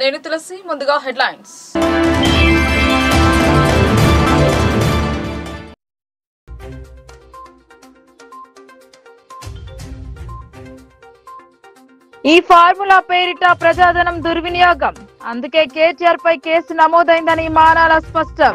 నేను తులసి. ముందుగా హెడ్లైన్స్. ఈ ఫార్ములా పేరిట ప్రజాధనం దుర్వినియోగం, అందుకే కేటీఆర్ పై కేసు నమోదైందని మానాల స్పష్టం.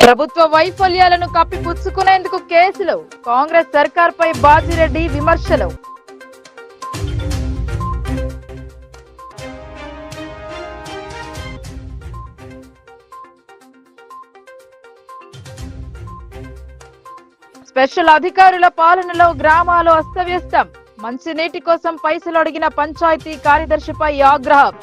ప్రభుత్వ వైఫల్యాలను కప్పిపుచ్చుకునేందుకు కేసులు, కాంగ్రెస్ సర్కార్పై బాజిరెడ్డి విమర్శలు. స్పెషల్ అధికారుల పాలనలో గ్రామాలు అస్తవ్యస్తం, మంచినీటి కోసం పైసలు అడిగిన పంచాయతీ కార్యదర్శిపై ఆగ్రహం.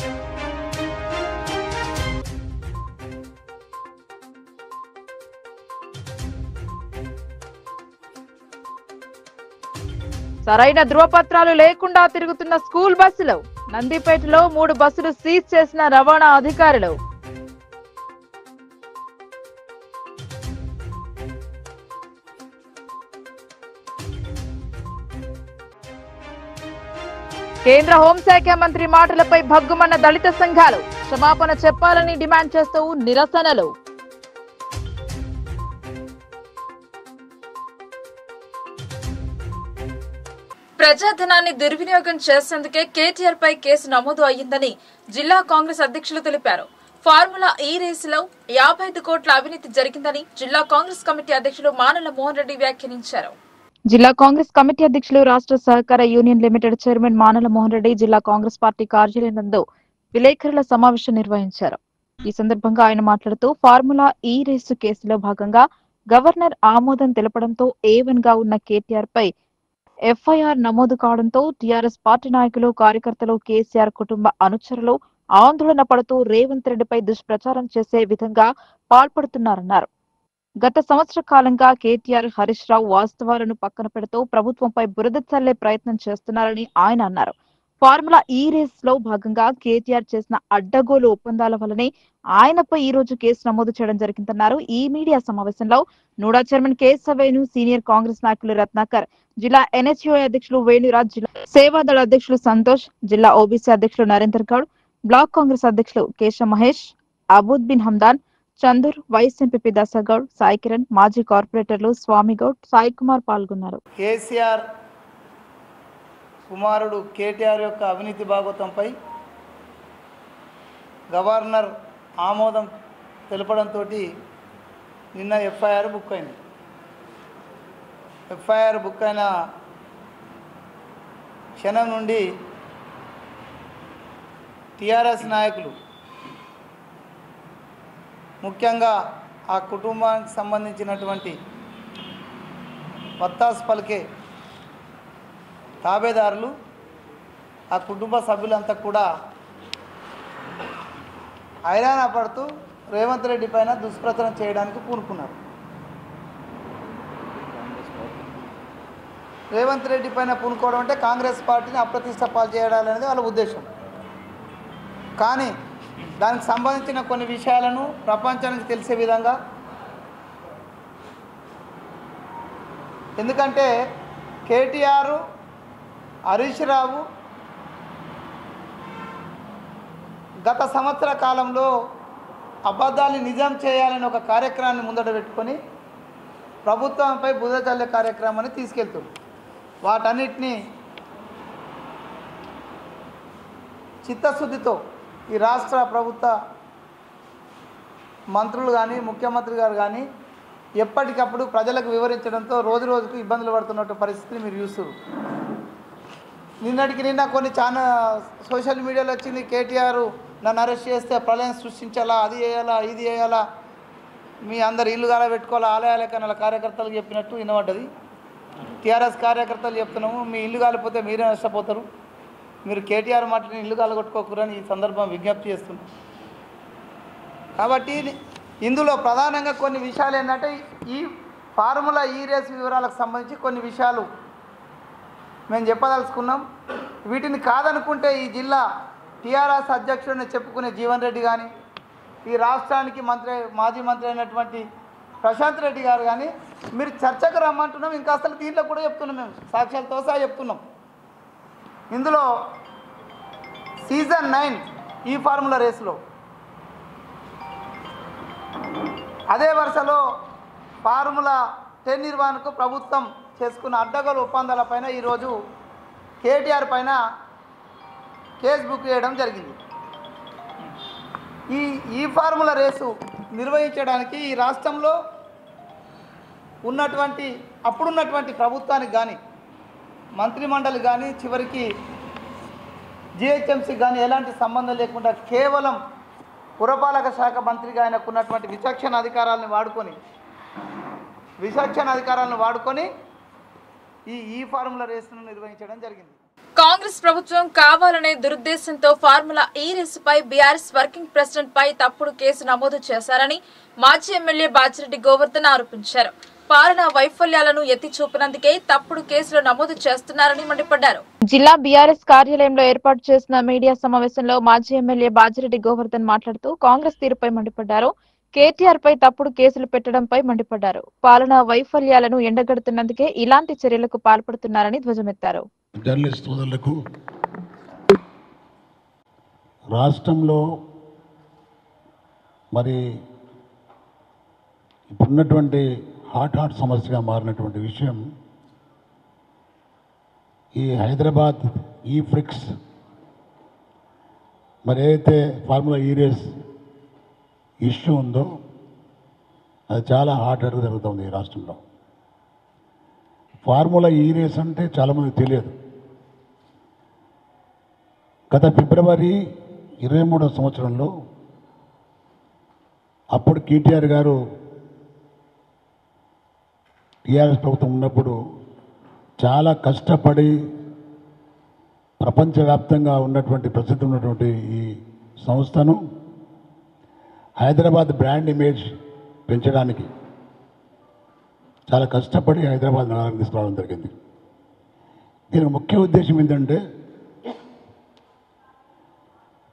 సరైన ధృవపత్రాలు లేకుండా తిరుగుతున్న స్కూల్ బస్సులు, నందిపేటలో 3 బస్సులు సీజ్ చేసిన రవాణా అధికారులు. కేంద్ర హోంశాఖ మంత్రి మాటలపై భగ్గుమన్న దళిత సంఘాలు, క్షమాపణ చెప్పాలని డిమాండ్ చేస్తూ నిరసనలు. ప్రజాధనాన్ని దుర్వినియోగం చేసేందుకే కేటీఆర్ పై కేసు నమోదు అయ్యిందని జిల్లా కాంగ్రెస్ అధ్యక్షులు తెలిపారు. ఫార్ములా ఈ రేసులో 55 కోట్ల అవినీతి జరిగిందని జిల్లా కాంగ్రెస్ కమిటీ అధ్యక్షులు మానల మోహన్ రెడ్డి వ్యాఖ్యానించారు. జిల్లా కాంగ్రెస్ కమిటీ అధ్యక్షులు, రాష్ట్ర సహకార union limited chairman మానల Mohan Reddy జిల్లా కాంగ్రెస్ పార్టీ కార్యాలయం నందు విలేకరుల సమావేశం నిర్వహించారు. ఈ సందర్భంగా ఆయన మాట్లాడుతూ, ఫార్ములా ఈ రేసు కేసులో భాగంగా గవర్నర్ ఆమోదం తెలపడంతో A1 గా ఉన్న కేటీఆర్ పై FIR నమోదు కావడంతో టీఆర్ఎస్ పార్టీ నాయకులు, కార్యకర్తలు, కేసీఆర్ కుటుంబ అనుచరులు ఆందోళన పడుతూ రేవంత్ రెడ్డిపై దుష్ప్రచారం చేసే విధంగా పాల్పడుతున్నారన్నారు. గత సంవత్సర కాలంగా కేటీఆర్, హరీష్ రావు వాస్తవాలను పక్కన పెడుతూ ప్రభుత్వంపై బురద చల్లే ప్రయత్నం చేస్తున్నారని ఆయన అన్నారు. ఫార్ములా ఈ రేస్ లో భాగంగా కేటీఆర్ చేసిన అడ్డగోలు ఒప్పందాల వల్లనే ఆయనపై ఈ రోజు కేసు నమోదు చేయడం జరిగిందన్నారు. ఈ మీడియా సమావేశంలో NUDA chairman Keshavenu, senior Congress నాయకులు రత్నాకర్, జిల్లా NHUI అధ్యక్షులు వేణురాజ్, జిల్లా సేవాదళ అధ్యక్షులు సంతోష్, జిల్లా OBC అధ్యక్షులు నరేందర్ గౌడ్, బ్లాక్ కాంగ్రెస్ అధ్యక్షులు కేశ మహేష్, అబూద్ బిన్ హమ్దాన్, చందూర్, వైస్ ఎంపీ దశగౌడ్, సాయి కిరణ్, మాజీ కార్పొరేటర్లు స్వామిగౌడ్, సాయి కుమార్ పాల్గొన్నారు. కేసీఆర్ కుమారుడు కేటీఆర్ యొక్క అవినీతి భాగోతంపై గవర్నర్ ఆమోదం తెలపడంతో నిన్న FIR బుక్ అయింది. FIR బుక్ అయిన క్షణం నుండి టీఆర్ఎస్ నాయకులు, ముఖ్యంగా ఆ కుటుంబానికి సంబంధించినటువంటి వత్తాసు పలికే తాబేదారులు, ఆ కుటుంబ సభ్యులంతా కూడా హైరాణ పడుతూ రేవంత్ రెడ్డి పైన దుష్ప్రచారం చేయడానికి పూనుకున్నారు. రేవంత్ రెడ్డి పైన పూనుకోవడం అంటే కాంగ్రెస్ పార్టీని అప్రతిష్ట పాలు చేయాలనేది వాళ్ళ ఉద్దేశం. కానీ దానికి సంబంధించిన కొన్ని విషయాలను ప్రపంచానికి తెలిసే విధంగా, ఎందుకంటే కేటీఆర్, హరీష్ రావు గత సంవత్సర కాలంలో అబద్ధాన్ని నిజం చేయాలని ఒక కార్యక్రమాన్ని ముందట పెట్టుకొని ప్రభుత్వంపై బురద చల్లే కార్యక్రమాన్ని తీసుకెళ్తుంది. వాటన్నిటినీ చిత్తశుద్ధితో ఈ రాష్ట్ర ప్రభుత్వ మంత్రులు కానీ, ముఖ్యమంత్రి గారు కానీ ఎప్పటికప్పుడు ప్రజలకు వివరించడంతో రోజు రోజుకు ఇబ్బందులు పడుతున్నట్టు పరిస్థితిని మీరు చూస్తున్నారు. నిన్న కొన్ని సోషల్ మీడియాలో వచ్చింది, కేటీఆర్ నన్ను అరెస్ట్ చేస్తే ప్రళయం సృష్టించాలా, అది చేయాలా, ఇది చేయాలా, మీ అందరు ఇల్లు గాల పెట్టుకోవాలా, ఆలయాల కన్నా కార్యకర్తలు చెప్పినట్టు వినబడ్డది. టీఆర్ఎస్ కార్యకర్తలు చెప్తున్నాము, మీ ఇల్లు కాలిపోతే మీరే నష్టపోతారు, మీరు కేటీఆర్ మాటని ఇల్లు కాలగొట్టుకోకూరని ఈ సందర్భం విజ్ఞప్తి చేస్తున్నాం. కాబట్టి ఇందులో ప్రధానంగా కొన్ని విషయాలు ఏంటంటే, ఈ ఫార్ములా ఈ రేస్ వివరాలకు సంబంధించి కొన్ని విషయాలు మేము చెప్పదలుచుకున్నాం. వీటిని కాదనుకుంటే ఈ జిల్లా టీఆర్ఎస్ అధ్యక్షుడిని చెప్పుకునే జీవన్ రెడ్డి కానీ, ఈ రాష్ట్రానికి మాజీ మంత్రి అయినటువంటి ప్రశాంత్ రెడ్డి గారు కానీ మీరు చర్చకు రమ్మంటున్నాం. ఇంకా అసలు దీంట్లో కూడా చెప్తున్నాం, మేము సాక్ష్యాలతో సహా చెప్తున్నాం. ఇందులో సీజన్ 9 ఈ ఫార్ములా రేసులో అదే వరుసలో ఫార్ములా 10 నిర్వహణకు ప్రభుత్వం చేసుకున్న అడ్డగోలు ఒప్పందాలపైన ఈరోజు కేటీఆర్ పైన కేసు బుక్ చేయడం జరిగింది. ఈ ఫార్ములా రేసు నిర్వహించడానికి ఈ రాష్ట్రంలో అప్పుడున్నటువంటి ప్రభుత్వానికి కానీ మంత్రిమండలి కానీ చివరికి జిహెచ్ఎంసీకి కానీ ఎలాంటి సంబంధం లేకుండా కేవలం పురపాలక శాఖ మంత్రిగా ఆయనకు ఉన్నటువంటి విచక్షణ అధికారాలను వాడుకొని ఈ ఫార్ములా రేసును నిర్వహించడం జరిగింది. కాంగ్రెస్ ప్రభుత్వం కావాలనే దురుద్దేశంతో ఫార్ములా ఈ రేసుపై బీఆర్ఎస్ వర్కింగ్ ప్రెసిడెంట్ పై తప్పుడు కేసు నమోదు చేశారని మాజీ ఎమ్మెల్యే బాజిరెడ్డి గోవర్ధన్ ఆరోపించారు. పాలనా వైఫల్యాలను ఎత్తి చూపినందుకే తప్పుడు కేసులు నమోదు చేస్తున్నారని మండిపడ్డారు. జిల్లా బీఆర్ఎస్ కార్యాలయంలో ఏర్పాటు చేసిన మీడియా సమావేశంలో మాజీ ఎమ్మెల్యే బాజిరెడ్డి గోవర్ధన్ మాట్లాడుతూ కాంగ్రెస్ తీరుపై మండిపడ్డారు. కేటీఆర్ పై తప్పుడు కేసులు పెట్టడంపై మండిపడ్డారు. పాలనా వైఫల్యాలను ఎండగడుతున్నందుకే ఇలాంటి చర్యలకు పాల్పడుతున్నారని ధ్వజమెత్తారు. జర్నలిస్ట్ సోదరులకు రాష్ట్రంలో మరి ఇప్పుడున్నటువంటి హాట్ సమస్యగా మారినటువంటి విషయం ఈ హైదరాబాద్ ఈ ఫ్రిక్స్ మరి ఏదైతే ఫార్ములా ఈ రేస్ ఇష్యూ ఉందో అది చాలా హాట్గా జరుగుతుంది ఈ రాష్ట్రంలో. ఫార్ములా ఈ రేస్ అంటే చాలామందికి తెలియదు. గత ఫిబ్రవరి 23వ సంవత్సరంలో అప్పుడు కేటీఆర్ గారు టీఆర్ఎస్ ప్రభుత్వం ఉన్నప్పుడు చాలా కష్టపడి ప్రపంచవ్యాప్తంగా ఉన్నటువంటి ప్రసిద్ధి ఉన్నటువంటి ఈ సంస్థను హైదరాబాద్ బ్రాండ్ ఇమేజ్ పెంచడానికి చాలా కష్టపడి హైదరాబాద్ నగరానికి తీసుకురావడం జరిగింది. దీని ముఖ్య ఉద్దేశం ఏంటంటే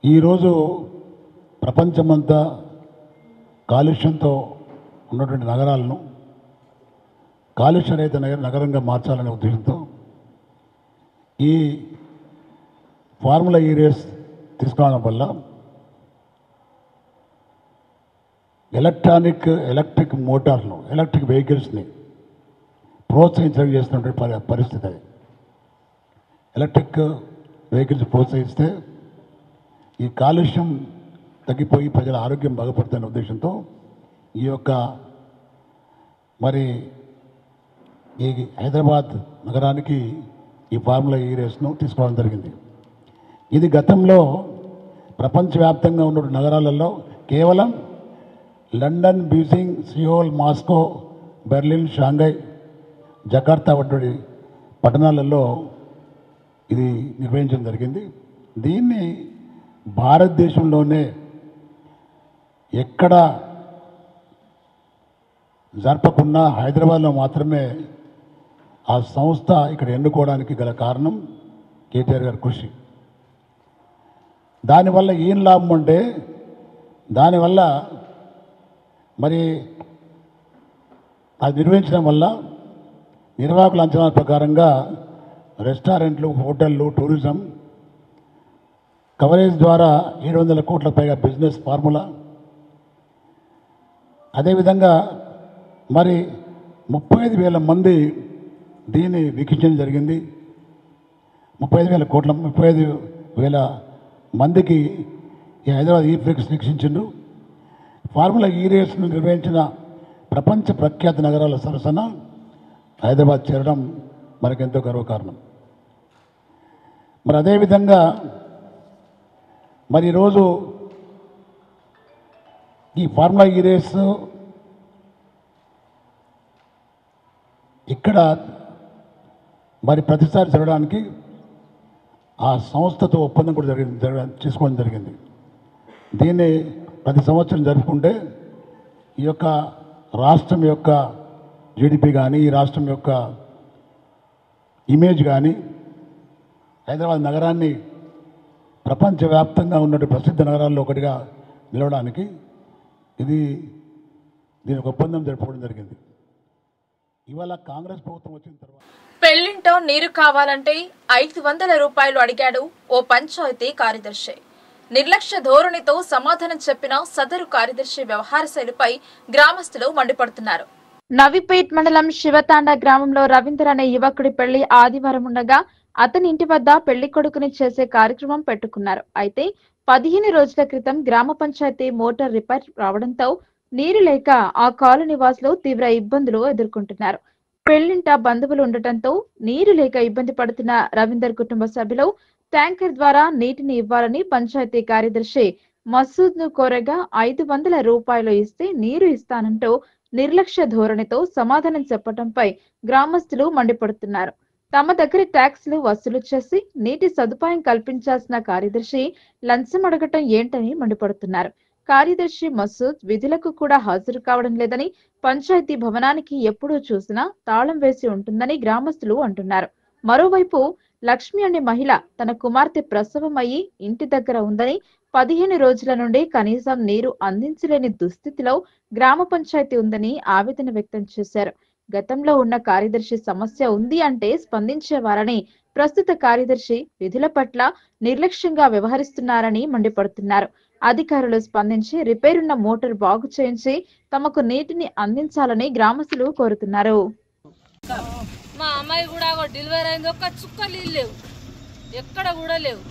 ఈరోజు ప్రపంచమంతా కాలుష్యంతో ఉన్నటువంటి నగరాలను కాలుష్యరహిత నగరంగా మార్చాలనే ఉద్దేశంతో ఈ ఫార్ములా ఈ రేస్ తీసుకురావడం వల్ల ఎలక్ట్రిక్ మోటార్ను ఎలక్ట్రిక్ వెహికల్స్ని ప్రోత్సహించడం చేస్తున్నటువంటి పరిస్థితి అది. ఎలక్ట్రిక్ వెహికల్స్ ప్రోత్సహిస్తే ఈ కాలుష్యం తగ్గిపోయి ప్రజల ఆరోగ్యం బాగుపడుతున్న ఉద్దేశంతో ఈ యొక్క మరి ఈ హైదరాబాద్ నగరానికి ఈ ఫార్ములా ఈ రేస్ను తీసుకోవడం జరిగింది. ఇది గతంలో ప్రపంచవ్యాప్తంగా ఉన్న నగరాలలో కేవలం London, Beijing, Seoul, Moscow, Berlin, Shanghai, Jakarta వంటి పట్టణాలలో ఇది నిర్వహించడం జరిగింది. దీన్ని భారతదేశంలోనే ఎక్కడ జరపకుండా హైదరాబాద్లో మాత్రమే ఆ సంస్థ ఇక్కడ ఎన్నుకోవడానికి గల కారణం కేటీఆర్ గారి కృషి. దానివల్ల ఏం లాభం అంటే దానివల్ల మరి అది నిర్వహించడం వల్ల నిర్వాహకుల అంచనాల ప్రకారంగా రెస్టారెంట్లు, హోటళ్ళు, టూరిజం కవరేజ్ ద్వారా 700 కోట్ల పైగా బిజినెస్ ఫార్ములా, అదేవిధంగా మరి 35,000 మంది దీన్ని వీక్షించడం జరిగింది. 35,000 మందికి ఈ హైదరాబాద్ ఈ ఫ్రిక్స్ వీక్షించిండ్రు. ఫార్ములా ఈ రేస్ను నిర్వహించిన ప్రపంచ ప్రఖ్యాత నగరాల సరసన హైదరాబాద్ చేరడం మనకెంతో గర్వకారణం. మరి అదేవిధంగా మరి ఈరోజు ఈ ఫార్ములా ఈ రేస్ ఇక్కడ మరి ప్రతిసారి జరగడానికి ఆ సంస్థతో ఒప్పందం కూడా చేసుకోవడం జరిగింది. దీన్ని ప్రతి సంవత్సరం జరుపుకుంటే ఈ యొక్క రాష్ట్రం యొక్క జీడిపి కానీ, ఈ రాష్ట్రం యొక్క ఇమేజ్ కానీ, హైదరాబాద్ నగరాన్ని ప్రపంచవ్యాప్తంగా ఉన్నటువంటి ప్రసిద్ధ నగరాల్లో ఒకటిగా నిలవడానికి దీని ఒప్పందం జరుపుకోవడం జరిగింది. ఇవాళ కాంగ్రెస్ ప్రభుత్వం వచ్చిన తర్వాత పెళ్లింటో నీరు కావాలంటే 500 రూపాయలు అడిగాడు ఓ పంచాయతీ కార్యదర్శి. నిర్లక్ష్య ధోరణితో సమాధానం చెప్పిన సదరు కార్యదర్శి వ్యవహార శైలిపై గ్రామస్తులు మండిపడుతున్నారు. నవీపేట్ మండలం శివతాండ గ్రామంలో రవీందర్ అనే యువకుడి పెళ్లి ఆదివారం ఉండగా అతని ఇంటి వద్ద పెళ్లి కొడుకుని చేసే కార్యక్రమం పెట్టుకున్నారు. అయితే 15 రోజుల క్రితం గ్రామ పంచాయతీ మోటార్ రిపేర్ రావడంతో నీరు లేక ఆ కాలనీ నివాసులు తీవ్ర ఇబ్బందులు ఎదుర్కొంటున్నారు. పెళ్లింట బంధువులు ఉండటంతో నీరు లేక ఇబ్బంది పడుతున్న రవీందర్ కుటుంబ సభ్యులు ట్యాంకర్ ద్వారా నీటిని ఇవ్వాలని పంచాయతీ కార్యదర్శి మసూద్ ను కోరగా 500 రూపాయలు ఇస్తే నీరు ఇస్తానంటూ నిర్లక్ష్య ధోరణితో సమాధానం చెప్పడంపై గ్రామస్తులు మండిపడుతున్నారు. తమ దగ్గర ట్యాక్స్లు వసూలు చేసి నీటి సదుపాయం కల్పించాల్సిన కార్యదర్శి లంచం అడగటం ఏంటని మండిపడుతున్నారు. కార్యదర్శి మసూద్ విధులకు కూడా హాజరు కావడం లేదని, పంచాయతీ భవనానికి ఎప్పుడూ చూసినా తాళం వేసి ఉంటుందని గ్రామస్తులు అంటున్నారు. మరోవైపు లక్ష్మి అనే మహిళ తన కుమార్తె ప్రసవం అయ్యి ఇంటి దగ్గర ఉందని, 15 రోజుల నుండి కనీసం నీరు అందించలేని దుస్థితిలో గ్రామ పంచాయతీ ఉందని ఆవేదన వ్యక్తం చేశారు. గతంలో ఉన్న కార్యదర్శి సమస్య ఉంది అంటే స్పందించేవారని, ప్రస్తుత కార్యదర్శి విధుల పట్ల నిర్లక్ష్యంగా వ్యవహరిస్తున్నారని మండిపడుతున్నారు. అధికారులు స్పందించి రిపేరున్న మోటార్ బాగు చేయించి తమకు నీటిని అందించాలని గ్రామస్తులు కోరుతున్నారు. మా అమ్మాయి కూడా డెలివరీ అయింది, ఒక్క చుక్క నీళ్ళు లేవు, ఎక్కడ కూడా లేవు.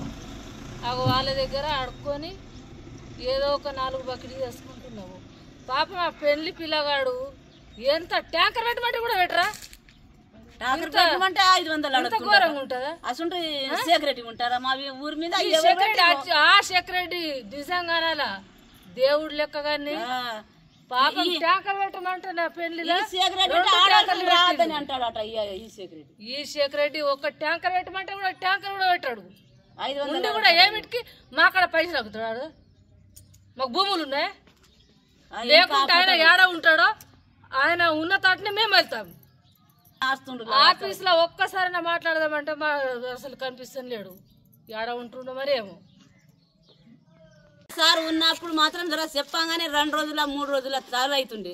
వాళ్ళ దగ్గర ఆడుకొని ఏదో ఒక 4 బకెట్లు చేసుకుంటున్నాము. పాప మా పెళ్లి పిల్లగాడు ఎంత ట్యాంకర్ పెట్టమంటే కూడా పెట్టరా, ట్యాంకర్ పెట్టమంటే 500 ఘోరంగా ఉంటుందా? అసలు సెక్యూరిటీ ఉంటారా మా ఊరి మీద? సెక్యూరిటీ నిజంగా దేవుడు లెక్క గాని పాపం ట్యాంకర్ పెట్టమంటే నా పెళ్లిలో అంటాడట. ఈ సెక్యూరిటీ ఒక ట్యాంకర్ పెట్టమంటే కూడా ట్యాంకర్ కూడా పెట్టాడు. 500 కూడా ఏమిటికి మా అక్కడ పైసలు అడుగుతాడు. మాకు భూములు ఉన్నాయి, లేకుంటే ఆయన ఏడ ఉంటాడో ఆయన ఉన్న తాటిని మేము వెళ్తాం. ఆఫీస్ లో ఒక్కసారి మాట్లాడదామంటే మా అసలు కనిపిస్తుంది లేడు, ఏడ ఉంటుండో మరి ఏమో. సార్ ఉన్నప్పుడు మాత్రం జర చెప్పగానే 2 రోజుల 3 రోజుల చాలు అవుతుండే.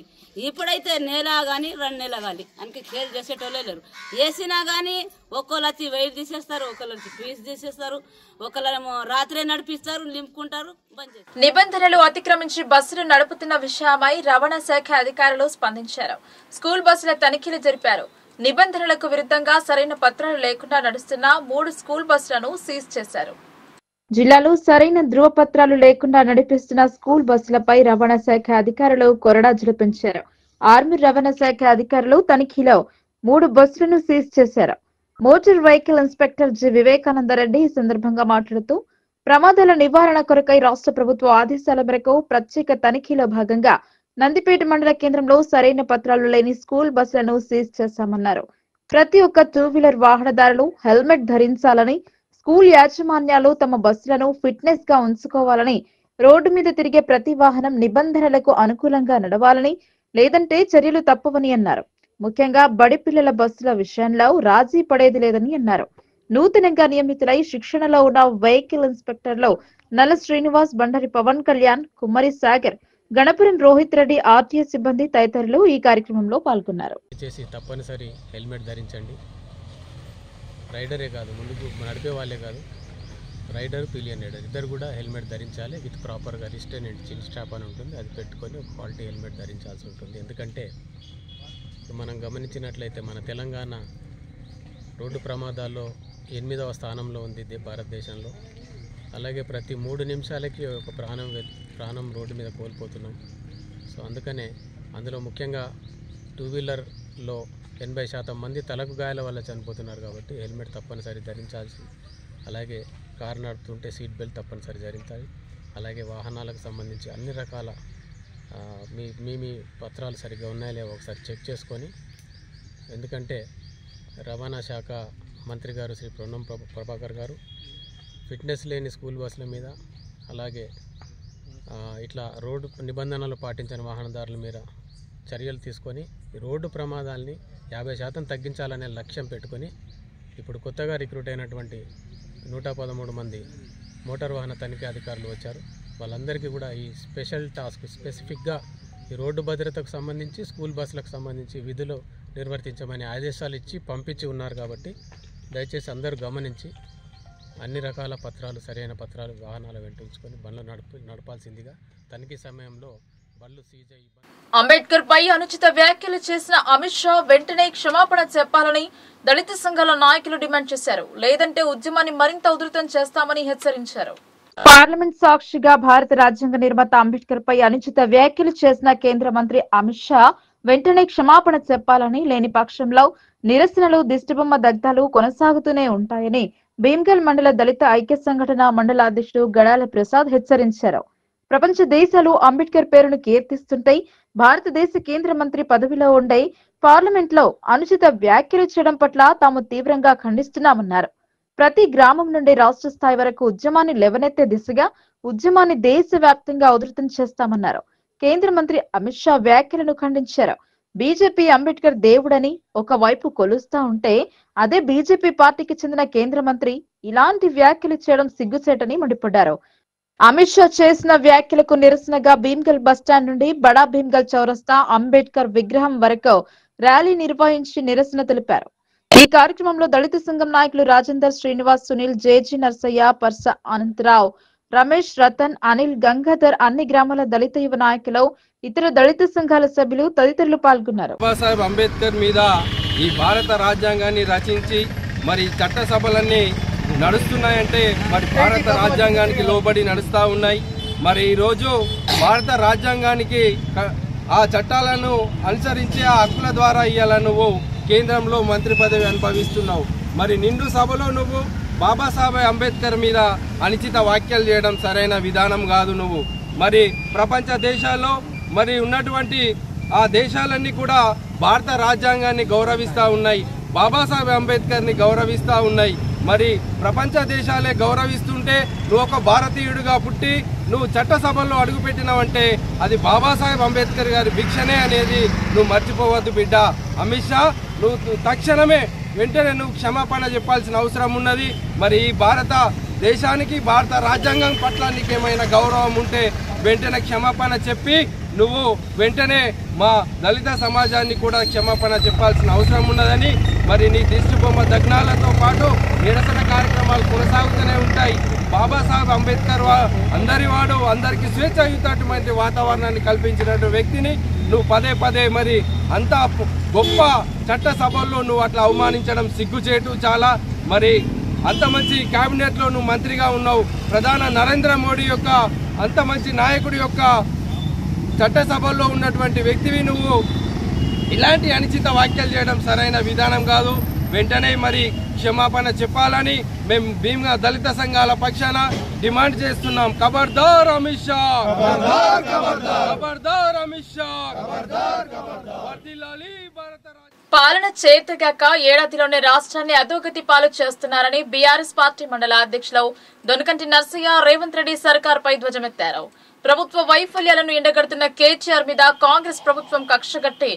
ఇప్పుడైతే నెల కానీ 2 నెలలు కానీ అందుకే కేర్ చేసేటోళ్ళే లేరు. వేసినా కానీ ఒకళ్ళు వచ్చి వెయిట్ తీసేస్తారు, ఒకళ్ళు వచ్చి ఫీజు తీసేస్తారు, ఒకళ్ళేమో రాత్రే నడిపిస్తారు, నింపుకుంటారు, బంద్ చేస్తారు. నిబంధనలు అతిక్రమించి బస్సులు నడుపుతున్న విషయమై రవాణా శాఖ అధికారులు స్పందించారు. స్కూల్ బస్సుల తనిఖీలు జరిపారు. నిబంధనలకు విరుద్ధంగా సరైన పత్రాలు లేకుండా నడుస్తున్న 3 స్కూల్ బస్సులను సీజ్ చేశారు. జిల్లాలో సరైన ధృవపత్రాలు లేకుండా నడిపిస్తున్న స్కూల్ బస్సులపై రవాణా శాఖ అధికారులు కొరడా జులిపించారు. ఆర్మీ రవాణా శాఖ అధికారులు తనిఖీలో 3 బస్సులను సీజ్ చేశారు. Motor vehicle inspector G Vivekananda Reddy ఈ సందర్భంగా మాట్లాడుతూ, ప్రమాదాల నివారణ కొరకై రాష్ట్ర ప్రభుత్వ ఆదేశాల మేరకు ప్రత్యేక తనిఖీలో భాగంగా నందిపేట మండల కేంద్రంలో సరైన పత్రాలు లేని స్కూల్ బస్సులను సీజ్ చేశామన్నారు. ప్రతి ఒక్క 2 వీలర్ వాహనదారులు హెల్మెట్ ధరించాలని, స్కూల్ యాజమాన్యాలు తమ బస్సులను ఫిట్నెస్ గా ఉంచుకోవాలని, రోడ్డు మీద తిరిగే ప్రతి వాహనం నిబంధనలకు అనుకూలంగా నడవాలని, లేదంటే చర్యలు తప్పవని అన్నారు. ముఖ్యంగా బడి పిల్లల బస్సుల విషయంలో రాజీ పడేది లేదని అన్నారు. నూతనంగా నియమితులై శిక్షణలో ఉన్న వెహికల్ ఇన్స్పెక్టర్లు నల్ల శ్రీనివాస్, బండరి పవన్ కళ్యాణ్, కుమ్మరి సాగర్, గణపురం రోహిత్ రెడ్డి, ఆర్టీఎస్ సిబ్బంది తదితరులు ఈ కార్యక్రమంలో పాల్గొన్నారు. తప్పనిసరి హెల్మెట్ ధరించండి. రైడరే కాదు, ముందుకు నడిపే వాళ్ళే కాదు, రైడర్, పిలియన్ రైడర్ ఇద్దరు కూడా హెల్మెట్ ధరించాలి. విత్ ప్రాపర్గా రిస్టెన్ అండ్ చిన్ స్ట్రాప్ అని ఉంటుంది, అది పెట్టుకొని ఒక క్వాలిటీ హెల్మెట్ ధరించాల్సి ఉంటుంది. ఎందుకంటే మనం గమనించినట్లయితే మన తెలంగాణ రోడ్డు ప్రమాదాల్లో 8వ స్థానంలో ఉంది భారతదేశంలో. అలాగే ప్రతి 3 నిమిషాలకి ఒక ప్రాణం రోడ్డు మీద కోల్పోతున్నాం. సో అందుకనే అందులో ముఖ్యంగా 2 వీలర్లో 80% మంది తలకు గాయాల వల్ల చనిపోతున్నారు. కాబట్టి హెల్మెట్ తప్పనిసరి ధరించాల్సి, అలాగే కారు నడుపుతుంటే సీట్ బెల్ట్ తప్పనిసరి ధరించాలి. అలాగే వాహనాలకు సంబంధించి అన్ని రకాల మీ పత్రాలు సరిగ్గా ఉన్నాయో లేవో ఒకసారి చెక్ చేసుకొని, ఎందుకంటే రవాణా శాఖ మంత్రి గారు శ్రీ పొన్నం ప్రభాకర్ గారు ఫిట్నెస్ లేని స్కూల్ బస్సుల మీద, అలాగే ఇట్లా రోడ్డు నిబంధనలు పాటించని వాహనదారుల మీద చర్యలు తీసుకొని రోడ్డు ప్రమాదాలని 50% తగ్గించాలనే లక్ష్యం పెట్టుకొని ఇప్పుడు కొత్తగా రిక్రూట్ అయినటువంటి 113 మంది మోటార్ వాహన తనిఖీ అధికారులు వచ్చారు. వాళ్ళందరికీ కూడా ఈ స్పెషల్ టాస్క్ స్పెసిఫిక్గా ఈ రోడ్డు భద్రతకు సంబంధించి స్కూల్ బస్సులకు సంబంధించి విధులు నిర్వర్తించమని ఆదేశాలు ఇచ్చి పంపించి ఉన్నారు. కాబట్టి దయచేసి అందరూ గమనించి అన్ని రకాల పత్రాలు, సరైన పత్రాలు వాహనాలు వెంట ఉంచుకొని బండ్లు నడపాల్సిందిగా తనిఖీ సమయంలో బళ్ళు సీజ్ అయ్యి. అంబేద్కర్ పై అనుచిత వ్యాఖ్యలు చేసిన అమిత్ షా వెంటనే క్షమాపణ చెప్పాలని దళిత సంఘాల నాయకులు డిమాండ్ చేశారు. లేదంటే ఉద్యమాన్ని మరింత ఉధృతం చేస్తామని హెచ్చరించారు. పార్లమెంట్ సాక్షిగా భారత రాజ్యాంగ నిర్మాత అంబేద్కర్ పై అనుచిత వ్యాఖ్యలు చేసిన కేంద్ర మంత్రి అమిత్ షా వెంటనే క్షమాపణ చెప్పాలని, లేని పక్షంలో నిరసనలు, దిష్టిబొమ్మ దగ్ధాలు కొనసాగుతూనే ఉంటాయని భీమ్గల్ మండల దళిత ఐక్య సంఘటన మండల అధ్యక్షుడు గడాల ప్రసాద్ హెచ్చరించారు. ప్రపంచ దేశాలు అంబేద్కర్ పేరును కీర్తిస్తుంటే భారతదేశ కేంద్ర మంత్రి పదవిలో ఉండే పార్లమెంట్ లో అనుచిత వ్యాఖ్యలు చేయడం పట్ల తాము తీవ్రంగా ఖండిస్తున్నామన్నారు. ప్రతి గ్రామం నుండి రాష్ట్ర స్థాయి వరకు ఉద్యమాన్ని లేవనెత్తే దిశగా ఉద్యమాన్ని దేశవ్యాప్తంగా ఉధృతం చేస్తామన్నారు. కేంద్ర మంత్రి అమిత్ షా వ్యాఖ్యలను ఖండించారు. బీజేపీ అంబేద్కర్ దేవుడని ఒకవైపు కొలుస్తా ఉంటే అదే బీజేపీ పార్టీకి చెందిన కేంద్ర మంత్రి ఇలాంటి వ్యాఖ్యలు చేయడం సిగ్గుచేటని మండిపడ్డారు. అమిత్ షా చేసిన వ్యాఖ్యలకు నిరసనగా భీమ్గల్ బస్టాండ్ నుండి బడా భీమ్గల్ చౌరస్తా అంబేద్కర్ విగ్రహం వరకు ర్యాలీ నిర్వహించి నిరసన తెలిపారు. ఈ కార్యక్రమంలో దళిత సంఘం నాయకులు రాజేందర్, శ్రీనివాస్, సునీల్, జేజీ నర్సయ్య, పర్స అనంతరావు, రమేష్, రతన్, అనిల్, గంగాధర్, అన్ని గ్రామాల దళిత యువ నాయకులు, ఇతర దళిత సంఘాల సభ్యులు తదితరులు పాల్గొన్నారు. బాబాసాహెబ్ అంబేద్కర్ మీద ఈ భారత రాజ్యాంగాన్ని రచించి మరి చట్టసభలన్నీ నడుస్తున్నాయంటే మరి భారత రాజ్యాంగానికి లోబడి నడుస్తూ ఉన్నాయి. మరి ఈరోజు భారత రాజ్యాంగానికి ఆ చట్టాలను అనుసరించి ఆ హక్కుల ద్వారా ఇవాళ నువ్వు కేంద్రంలో మంత్రి పదవి అనుభవిస్తున్నావు. మరి నిండు సభలో నువ్వు బాబాసాహెబ్ అంబేద్కర్ మీద అనుచిత వ్యాఖ్యలు చేయడం సరైన విధానం కాదు. నువ్వు మరి ప్రపంచ దేశాల్లో మరి ఉన్నటువంటి ఆ దేశాలన్నీ కూడా భారత రాజ్యాంగాన్ని గౌరవిస్తూ ఉన్నాయి, బాబాసాహెబ్ అంబేద్కర్ని గౌరవిస్తూ ఉన్నాయి. మరి ప్రపంచ దేశాలే గౌరవిస్తుంటే నువ్వు ఒక భారతీయుడిగా పుట్టి నువ్వు చట్టసభల్లో అడుగుపెట్టినావంటే అది బాబాసాహెబ్ అంబేద్కర్ గారి భిక్షనే అనేది నువ్వు మర్చిపోవద్దు బిడ్డ. అమిత్ షా, నువ్వు తక్షణమే వెంటనే నువ్వు క్షమాపణ చెప్పాల్సిన అవసరం ఉన్నది. మరి ఈ భారత దేశానికి, భారత రాజ్యాంగం పట్ల నీకేమైనా గౌరవం ఉంటే వెంటనే క్షమాపణ చెప్పి నువ్వు వెంటనే మా దళిత సమాజాన్ని కూడా క్షమాపణ చెప్పాల్సిన అవసరం ఉన్నదని, మరి నీ దిష్టిబొమ్మ దగ్నాలతో పాటు నిరసన కార్యక్రమాలు కొనసాగుతూనే ఉంటాయి. బాబాసాహెబ్ అంబేద్కర్ అందరివాడు, అందరికీ స్వేచ్ఛాయుతటువంటి వాతావరణాన్ని కల్పించినటువంటి వ్యక్తిని నువ్వు పదే పదే మరి అంత గొప్ప చట్టసభల్లో నువ్వు అట్లా అవమానించడం సిగ్గుచేటు చాలా. మరి అంత మంచి క్యాబినెట్లో నువ్వు మంత్రిగా ఉన్నావు, ప్రధాని నరేంద్ర మోడీ యొక్క అంత మంచి నాయకుడి యొక్క చట్టసభల్లో ఉన్నటువంటి వ్యక్తివి నువ్వు ఇలాంటి అనుచిత వ్యాఖ్యలు చేయడం సరైన విధానం కాదు. వెంటనే మరి క్షమాపణ చెప్పాలని మేము భీమ్గా దళిత సంఘాల పక్షాన డిమాండ్ చేస్తున్నాం. ఖబర్దార్ అమిత్ షా, ఖబర్దార్ అమిత్ షా, వర్ధిల్లాలి భారత పాలన చేతగాక ఏడాదిలోనే రాష్ట్రాన్ని అధోగతి పాలు చేస్తున్నారని బీఆర్ఎస్ పార్టీ మండల అధ్యక్షులు దొనకంటి నర్సయ్య రేవంత్ రెడ్డి సర్కార్పై ధ్వజమెత్తారు. ప్రభుత్వ వైఫల్యాలను ఎండగడుతున్న కేటీఆర్ మీద కాంగ్రెస్ ప్రభుత్వం కక్షగట్టి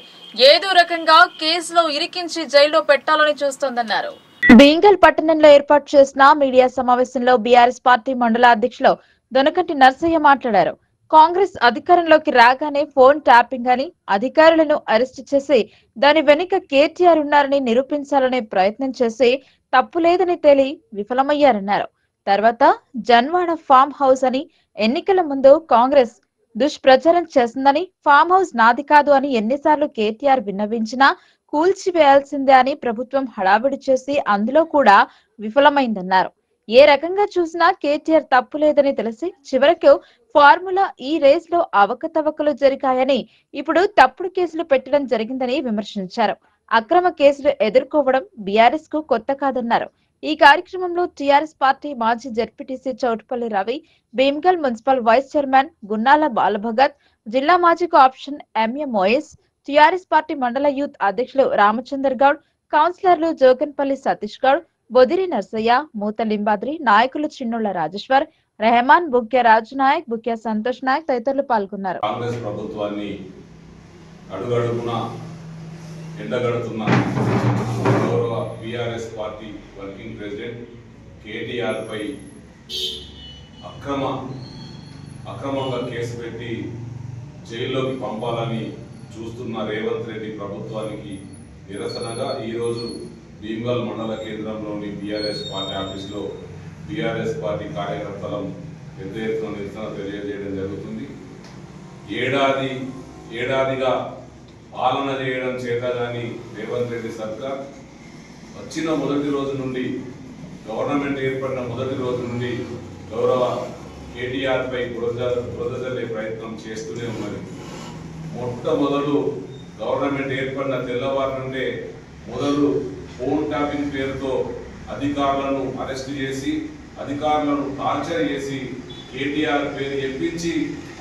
ఏదో రకంగా కేసులో ఇరికించి జైల్లో పెట్టాలని చూస్తోందన్నారు. భీమ్గల్ పట్టణంలో ఏర్పాటు చేసిన మీడియా సమావేశంలో బీఆర్ఎస్ పార్టీ మండల అధ్యక్షులు దొనకంటి నర్సయ్య మాట్లాడారు. కాంగ్రెస్ అధికారంలోకి రాగానే ఫోన్ ట్యాపింగ్ అని అధికారులను అరెస్టు చేసి దాని వెనుక కేటీఆర్ ఉన్నారని నిరూపించాలనే ప్రయత్నం చేసి తప్పులేదని తేలి విఫలమయ్యారన్నారు. తర్వాత జన్వాడ ఫామ్ హౌస్ అని ఎన్నికల ముందు కాంగ్రెస్ దుష్ప్రచారం చేసిందని, ఫామ్ హౌస్ నాది కాదు అని ఎన్నిసార్లు కేటీఆర్ విన్నవించినా కూల్చివేయాల్సిందే అని ప్రభుత్వం హడావిడి చేసి అందులో కూడా విఫలమైందన్నారు. ఏ రకంగా చూసినా కేటీఆర్ తప్పు లేదని తెలిసి చివరకు ఫార్ములా ఈ రేస్ లో అవకతవకలు జరిగాయని, ఇప్పుడు తప్పుడు కేసులు పెట్టడం జరిగిందని విమర్శించారు. అక్రమ కేసులు ఎదుర్కోవడం బీఆర్ఎస్ కు కొత్త కాదన్నారు. ఈ కార్యక్రమంలో టీఆర్ఎస్ పార్టీ మాజీ ZPTC Choutupalli Ravi, Bhimgal municipal vice chairman Gunnala Balabhagat, జిల్లా మాజీ option MA Moyas, TRS party mandal youth అధ్యక్షులు రామచందర్ గౌడ్, కౌన్సిలర్లు జోగన్పల్లి సతీష్ గౌడ్, బొదిరి నర్సయ్య, మూత లింబాద్రి, నాయకులు చిన్నుళ్ల రాజేశ్వర్, రెహమాన్, బుక్య రాజు నాయక్, బుక్య సంతోష్ నాయక్ తదితరులు పాల్గొన్నారు. కాంగ్రెస్ ప్రభుత్వాన్ని అడుగడుగున ఎండగడుతున్న గౌరవ BRS party working president KTR పై అక్రమ అక్రమంగా కేసు పెట్టి జైల్లోకి పంపాలని చూస్తున్న రేవంత్ రెడ్డి ప్రభుత్వానికి నిరసనగా ఈరోజు భీమ్గల్ మండల కేంద్రంలోని బీఆర్ఎస్ పార్టీ ఆఫీసులో బీఆర్ఎస్ పార్టీ కార్యకర్తలం పెద్ద ఎత్తున నిరసన తెలియజేయడం జరుగుతుంది. ఏడాదిగా పాలన చేయడం చేతగాని రేవంత్ రెడ్డి సర్కార్ వచ్చిన మొదటి రోజు నుండి, గవర్నమెంట్ ఏర్పడిన మొదటి రోజు నుండి గౌరవ కేటీఆర్పై బురదజల్లే ప్రయత్నం చేస్తూనే ఉన్నది. మొట్టమొదలు గవర్నమెంట్ ఏర్పడిన తెల్లవారి నుండే మొదలు ఫోన్ ట్యాపింగ్ పేరుతో అధికారులను అరెస్ట్ చేసి, అధికారులను టార్చర్ చేసి కేటీఆర్ పేరు చెప్పించి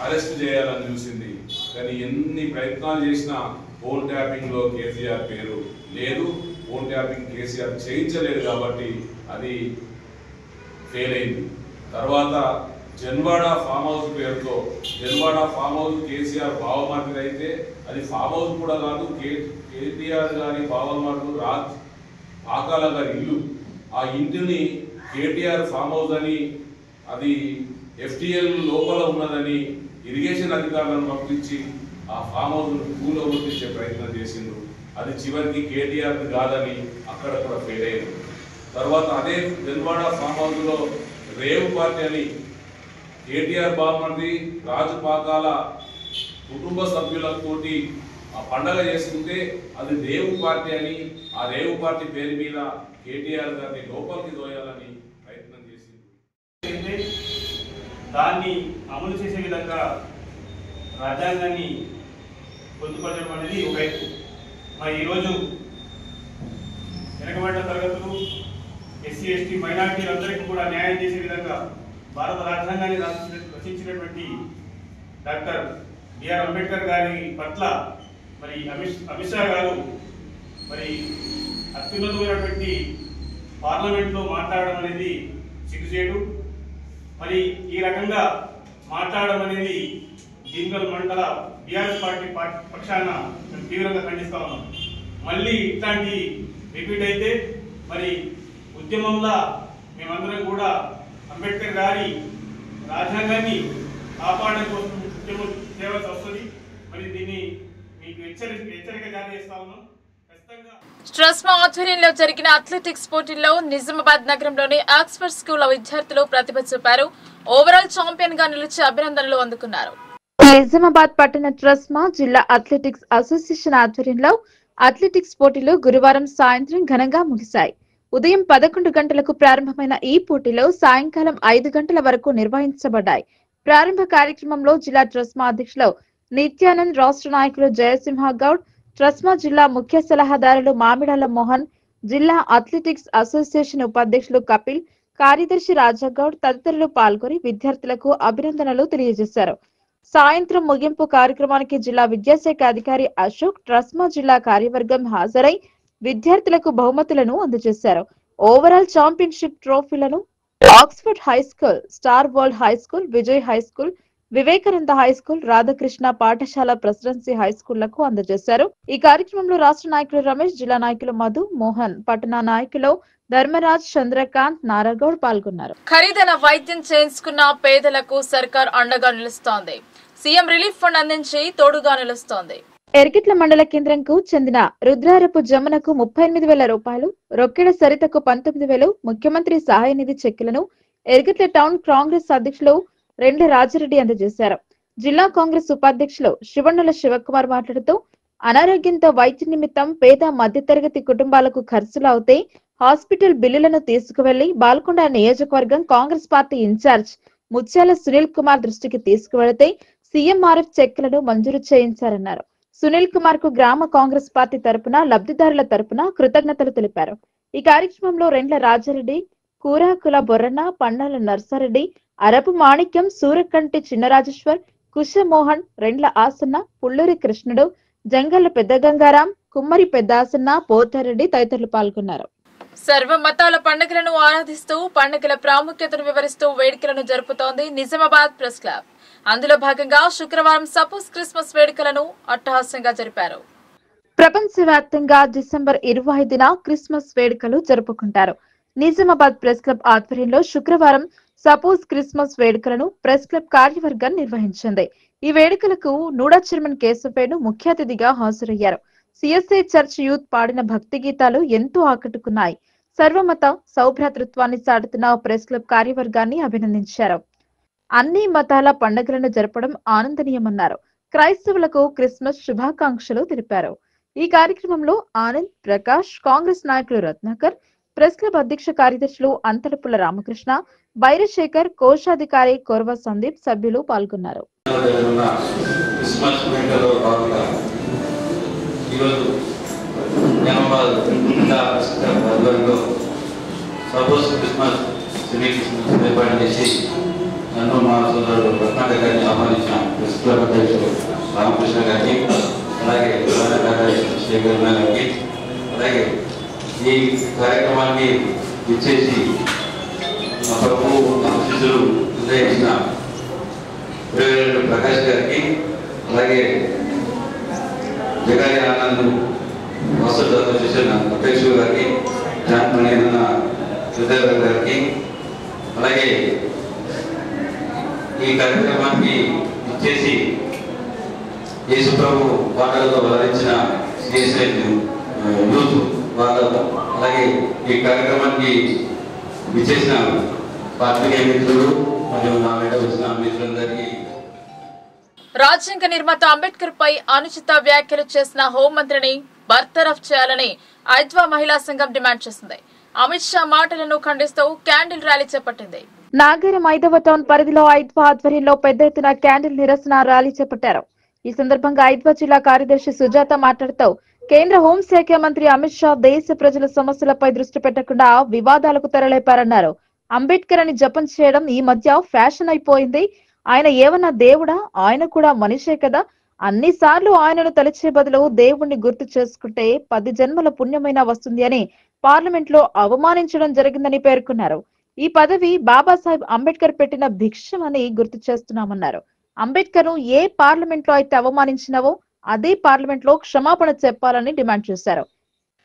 అరెస్ట్ చేయాలని చూసింది. కానీ ఎన్ని ప్రయత్నాలు చేసినా ఫోన్ ట్యాపింగ్లో కేసీఆర్ పేరు లేదు. ఫోన్ ట్యాపింగ్ కేసీఆర్ చేయించలేదు కాబట్టి అది ఫెయిల్ అయింది. తర్వాత జన్వాడ ఫామ్ హౌస్ పేరుతో, జన్వాడ ఫామ్ హౌస్ కేసీఆర్ బావమర్ది అయితే అది ఫామ్ హౌస్ కూడా కాదు, కేటీఆర్ గారి బావమర్దు పాకాల గారి ఇల్లు. ఆ ఇంటిని కేటీఆర్ ఫామ్ హౌస్ అని, అది FTL లోపల ఉన్నదని ఇరిగేషన్ అధికారులను పంపించి ఆ ఫామ్ హౌస్ భూమిలో గుర్తించే ప్రయత్నం చేసిండ్రు. అది చివరికి కేటీఆర్ కాదని అక్కడ కూడా ఫెయిల్ అయ్యింది. తర్వాత అదే జన్వాడ ఫామ్ హౌస్లో రేవ్ పార్టీ అని కేటీఆర్ బావమర్ది రాజుపాకాల కుటుంబ సభ్యులతోటి ఆ పండగ చేసుకుంటే అది రేవు పార్టీ అని, ఆ రేవు పార్టీ పేరు మీద కేటీఆర్ గారిని లోపలికి దోయాలని ప్రయత్నం చేసింది. దాన్ని అమలు చేసే విధంగా రాజ్యాంగాన్ని పొందుపరచడం అనేది ఒక వైపు. మరి ఈరోజు వెనుకబడ్డ తరగతులు, SC ST మైనారిటీలందరికీ కూడా న్యాయం చేసే విధంగా భారత రాజ్యాంగాన్ని రచించినటువంటి డాక్టర్ బిఆర్ అంబేద్కర్ గారి పట్ల మరి అమిత్ షా గారు మరి అత్యున్నతమైనటువంటి పార్లమెంట్లో మాట్లాడడం అనేది సిగ్గుచేటు. మరి ఈ రకంగా మాట్లాడడం అనేది భీమ్గల్ మండల బీఆర్ఎస్ పార్టీ పక్షాన తీవ్రంగా ఖండిస్తా ఉన్నాం. మళ్ళీ ఇట్లాంటి రిపీట్ అయితే మరి ఉద్యమంలో మేమందరం కూడా అంబేద్కర్ గారి రాజ్యాంగాన్ని కాపాడడం కోసం ఉద్యమం చేయవలసి వస్తుంది. మరి దీన్ని మీకు హెచ్చరిక జారీ చేస్తా ఉన్నాం. స్ట్రెస్మా ఆధ్వర్యంలో జరిగిన అథ్లెటిక్స్ పోటీల్లో నిజామాబాద్ నగరంలోని ఆక్స్ఫర్డ్ స్కూల్ విద్యార్థులు ప్రతిభ చూపారు. ఓవరాల్ ఛాంపియన్ గా నిలిచి అభినందనలు అందుకున్నారు. నిజామాబాద్ పట్టణ ట్రస్మా జిల్లా అథ్లెటిక్స్ అసోసియేషన్ ఆధ్వర్యంలో అథ్లెటిక్స్ పోటీలు గురువారం సాయంత్రం ఘనంగా ముగిశాయి. ఉదయం 11 గంటలకు ప్రారంభమైన ఈ పోటీలో సాయంకాలం 5 గంటల వరకు నిర్వహించబడ్డాయి. ప్రారంభ కార్యక్రమంలో జిల్లా ట్రస్మా అధ్యక్షులు నిత్యానంద్, రాష్ట్ర నాయకులు జయసింహ గౌడ్, ట్రస్మా జిల్లా ముఖ్య సలహాదారులు మామిడాల మోహన్, జిల్లా అథ్లెటిక్స్ అసోసియేషన్ ఉపాధ్యక్షులు కపిల్, కార్యదర్శి రాజాగౌడ్ తదితరులు పాల్గొని విద్యార్థులకు అభినందనలు తెలియజేశారు. సాయంత్రం ముగింపు కార్యక్రమానికి జిల్లా విద్యాశాఖ అధికారి అశోక్, ట్రస్మా జిల్లా కార్యవర్గం హాజరై విద్యార్థులకు బహుమతులను అందజేశారు. ఓవరాల్ ఛాంపియన్షిప్ ట్రోఫీలను Oxford high school, star world high school, Vijay high school, Vivekananda high school, Radhakrishna పాఠశాల ప్రెసిడెన్సీ హై స్కూళ్లకు అందజేశారు. ఈ కార్యక్రమంలో రాష్ట్ర నాయకులు రమేష్, జిల్లా నాయకులు మధు, మోహన్, పట్టణ నాయకులు ధర్మరాజ్, చంద్రకాంత్, నారాగౌడ్ పాల్గొన్నారు. ఖరీదైన వైద్యం చేయించుకున్న పేదలకు సర్కార్ అండగా నిలుస్తోంది. సీఎం రిలీఫ్ ఫండ్ అందించి తోడుగా నిలుస్తోంది. ఎర్గిట్ల మండల కేంద్రంకు చెందిన రుద్రారపు జమునకు 38,000 రూపాయలు, రొక్కెడ సరితకు 19,000 ముఖ్యమంత్రి సహాయ నిధి చెక్కులను ఎర్గిట్ల టౌన్ కాంగ్రెస్ అధ్యక్షులు రెండ్ల రాజిరెడ్డి అందజేశారు. జిల్లా కాంగ్రెస్ ఉపాధ్యక్షులు శివన్నల శివకుమార్ మాట్లాడుతూ అనారోగ్యంతో వైద్య నిమిత్తం పేద మధ్యతరగతి కుటుంబాలకు ఖర్చులు అవుతే హాస్పిటల్ బిల్లులను తీసుకువెళ్లి బాల్కొండ నియోజకవర్గం కాంగ్రెస్ పార్టీ ఇన్ఛార్జ్ ముత్యాల సునీల్ కుమార్ దృష్టికి తీసుకువెళితే సీఎంఆర్ఎఫ్ చెక్కులను మంజూరు చేయించారన్నారు. సునీల్ కుమార్ కు గ్రామ కాంగ్రెస్ పార్టీ తరపున లబ్ధిదారుల తరపున కృతజ్ఞతలు తెలిపారు. ఈ కార్యక్రమంలో రెండ్ల రాజారెడ్డి, కూరాకుల బొర్రన్న, పన్నాల నర్సారెడ్డి, అరపు మాణిక్యం, సూరకంటి చిన్నరాజేశ్వర్, కుశమోహన్, రెండ్ల ఆసన్న, పుల్లూరి కృష్ణుడు, జంగళ్ల పెద్ద గంగారాం, కుమ్మరి పెద్దాసన్న, పోతారెడ్డి తదితరులు పాల్గొన్నారు. సర్వ మతాల పండుగలను ఆరాధిస్తూ పండుగల ప్రాముఖ్యతను వివరిస్తూ వేడుకలను జరుపుతోంది నిజామాబాద్ ప్రెస్ క్లబ్. అందులో భాగంగా శుక్రవారం సపోజ్ క్రిస్మస్ వేడుకలను అట్టహాసంగా జరిపారు. ప్రపంచవ్యాప్తంగా డిసెంబర్ 25న క్రిస్మస్ వేడుకలు జరుపుకుంటారు. నిజామాబాద్ ప్రెస్ క్లబ్ ఆధ్వర్యంలో శుక్రవారం సపోజ్ క్రిస్మస్ వేడుకలను ప్రెస్ క్లబ్ కార్యవర్గం నిర్వహించింది. ఈ వేడుకలకు నూడా చైర్మన్ కేశవేణు ముఖ్య అతిథిగా హాజరయ్యారు. సిఎస్ఐ చర్చ్ యూత్ పాడిన భక్తి గీతాలు ఎంతో ఆకట్టుకున్నాయి. సర్వమత సౌభ్రాతృత్వాన్ని చాటుతున్న ప్రెస్ క్లబ్ కార్యవర్గాన్ని అభినందించారు. అన్ని మతాల పండుగలను జరపడం ఆనందనీయమన్నారు. క్రైస్తవులకు క్రిస్మస్ శుభాకాంక్షలు తెలిపారు. ఈ కార్యక్రమంలో ఆనంద్, ప్రకాష్, కాంగ్రెస్ నాయకులు రత్నాకర్, ప్రెస్ క్లబ్ అధ్యక్ష కార్యదర్శులు అంతలపుల్ల రామకృష్ణ, బైరశేఖర్, కోశాధికారి కొర్వ సందీప్ సభ్యులు పాల్గొన్నారు. నన్ను మా సోదరుడు రత్నాకర్ గారిని ఆహ్వానించిన ప్రెస్ క్లబ్ అధ్యక్షుడు రామకృష్ణ గారికి, అలాగే శేఖర్ గారికి, అలాగే ఈ కార్యక్రమాన్ని ఇచ్చేసి మా ప్రభు ఆశీస్సులు ఉదయించిన ప్రకాష్ గారికి, అలాగే జగారి ఆనంద్ వసతి అసోసియేషన్ అధ్యక్షుడు గారికి, జాన్మణి శ్రీధర్ గారికి, అలాగే ఈ కార్యక్రమానికి ఇచ్చేసి యేసు ప్రభు పాటలతో వరించిన సిఎస్ఐ యూత్ వాళ్ళకు, అలాగే ఈ కార్యక్రమానికి ఇచ్చేసిన పాత్రికేయ మిత్రులు మరియు నా వెంట వచ్చిన మిత్రులందరికీ. రాజ్యాంగ నిర్మాత అంబేద్కర్ పై అనుచిత వ్యాఖ్యలు చేసిన హోంమంత్రిని బర్తరఫ్ చేయాలని ఐద్వా మహిళా సంఘం డిమాండ్ చేసింది. అమిత్ షా మాటలను ఖండిస్తూ క్యాండిల్ ర్యాలీ చేపట్టింది. నాగరం 5వ టౌన్ పరిధిలో ఐద్వా ఆధ్వర్యంలో పెద్ద ఎత్తున క్యాండిల్ నిరసన ర్యాలీ చేపట్టారు. ఈ సందర్భంగా ఐద్వా జిల్లా కార్యదర్శి సుజాత మాట్లాడుతూ కేంద్ర హోంశాఖ మంత్రి అమిత్ షా దేశ ప్రజల సమస్యలపై దృష్టి పెట్టకుండా వివాదాలకు తెరలేపారన్నారు. అంబేద్కర్ అని జపం చేయడం ఈ మధ్య ఫ్యాషన్ అయిపోయింది. ఆయన ఏమన్నా దేవుడా? ఆయన కూడా మనిషే కదా. అన్నిసార్లు ఆయనను తలచే బదులు దేవుణ్ణి గుర్తు చేసుకుంటే 10 జన్మల పుణ్యమైనా వస్తుంది అని పార్లమెంట్ లో అవమానించడం జరిగిందని పేర్కొన్నారు. ఈ పదవి బాబాసాహెబ్ అంబేద్కర్ పెట్టిన భిక్షమని గుర్తు చేస్తున్నామన్నారు. అంబేద్కర్ ను ఏ పార్లమెంట్ లో అయితే అవమానించినవో అదే పార్లమెంట్ లో క్షమాపణ చెప్పాలని డిమాండ్ చేశారు.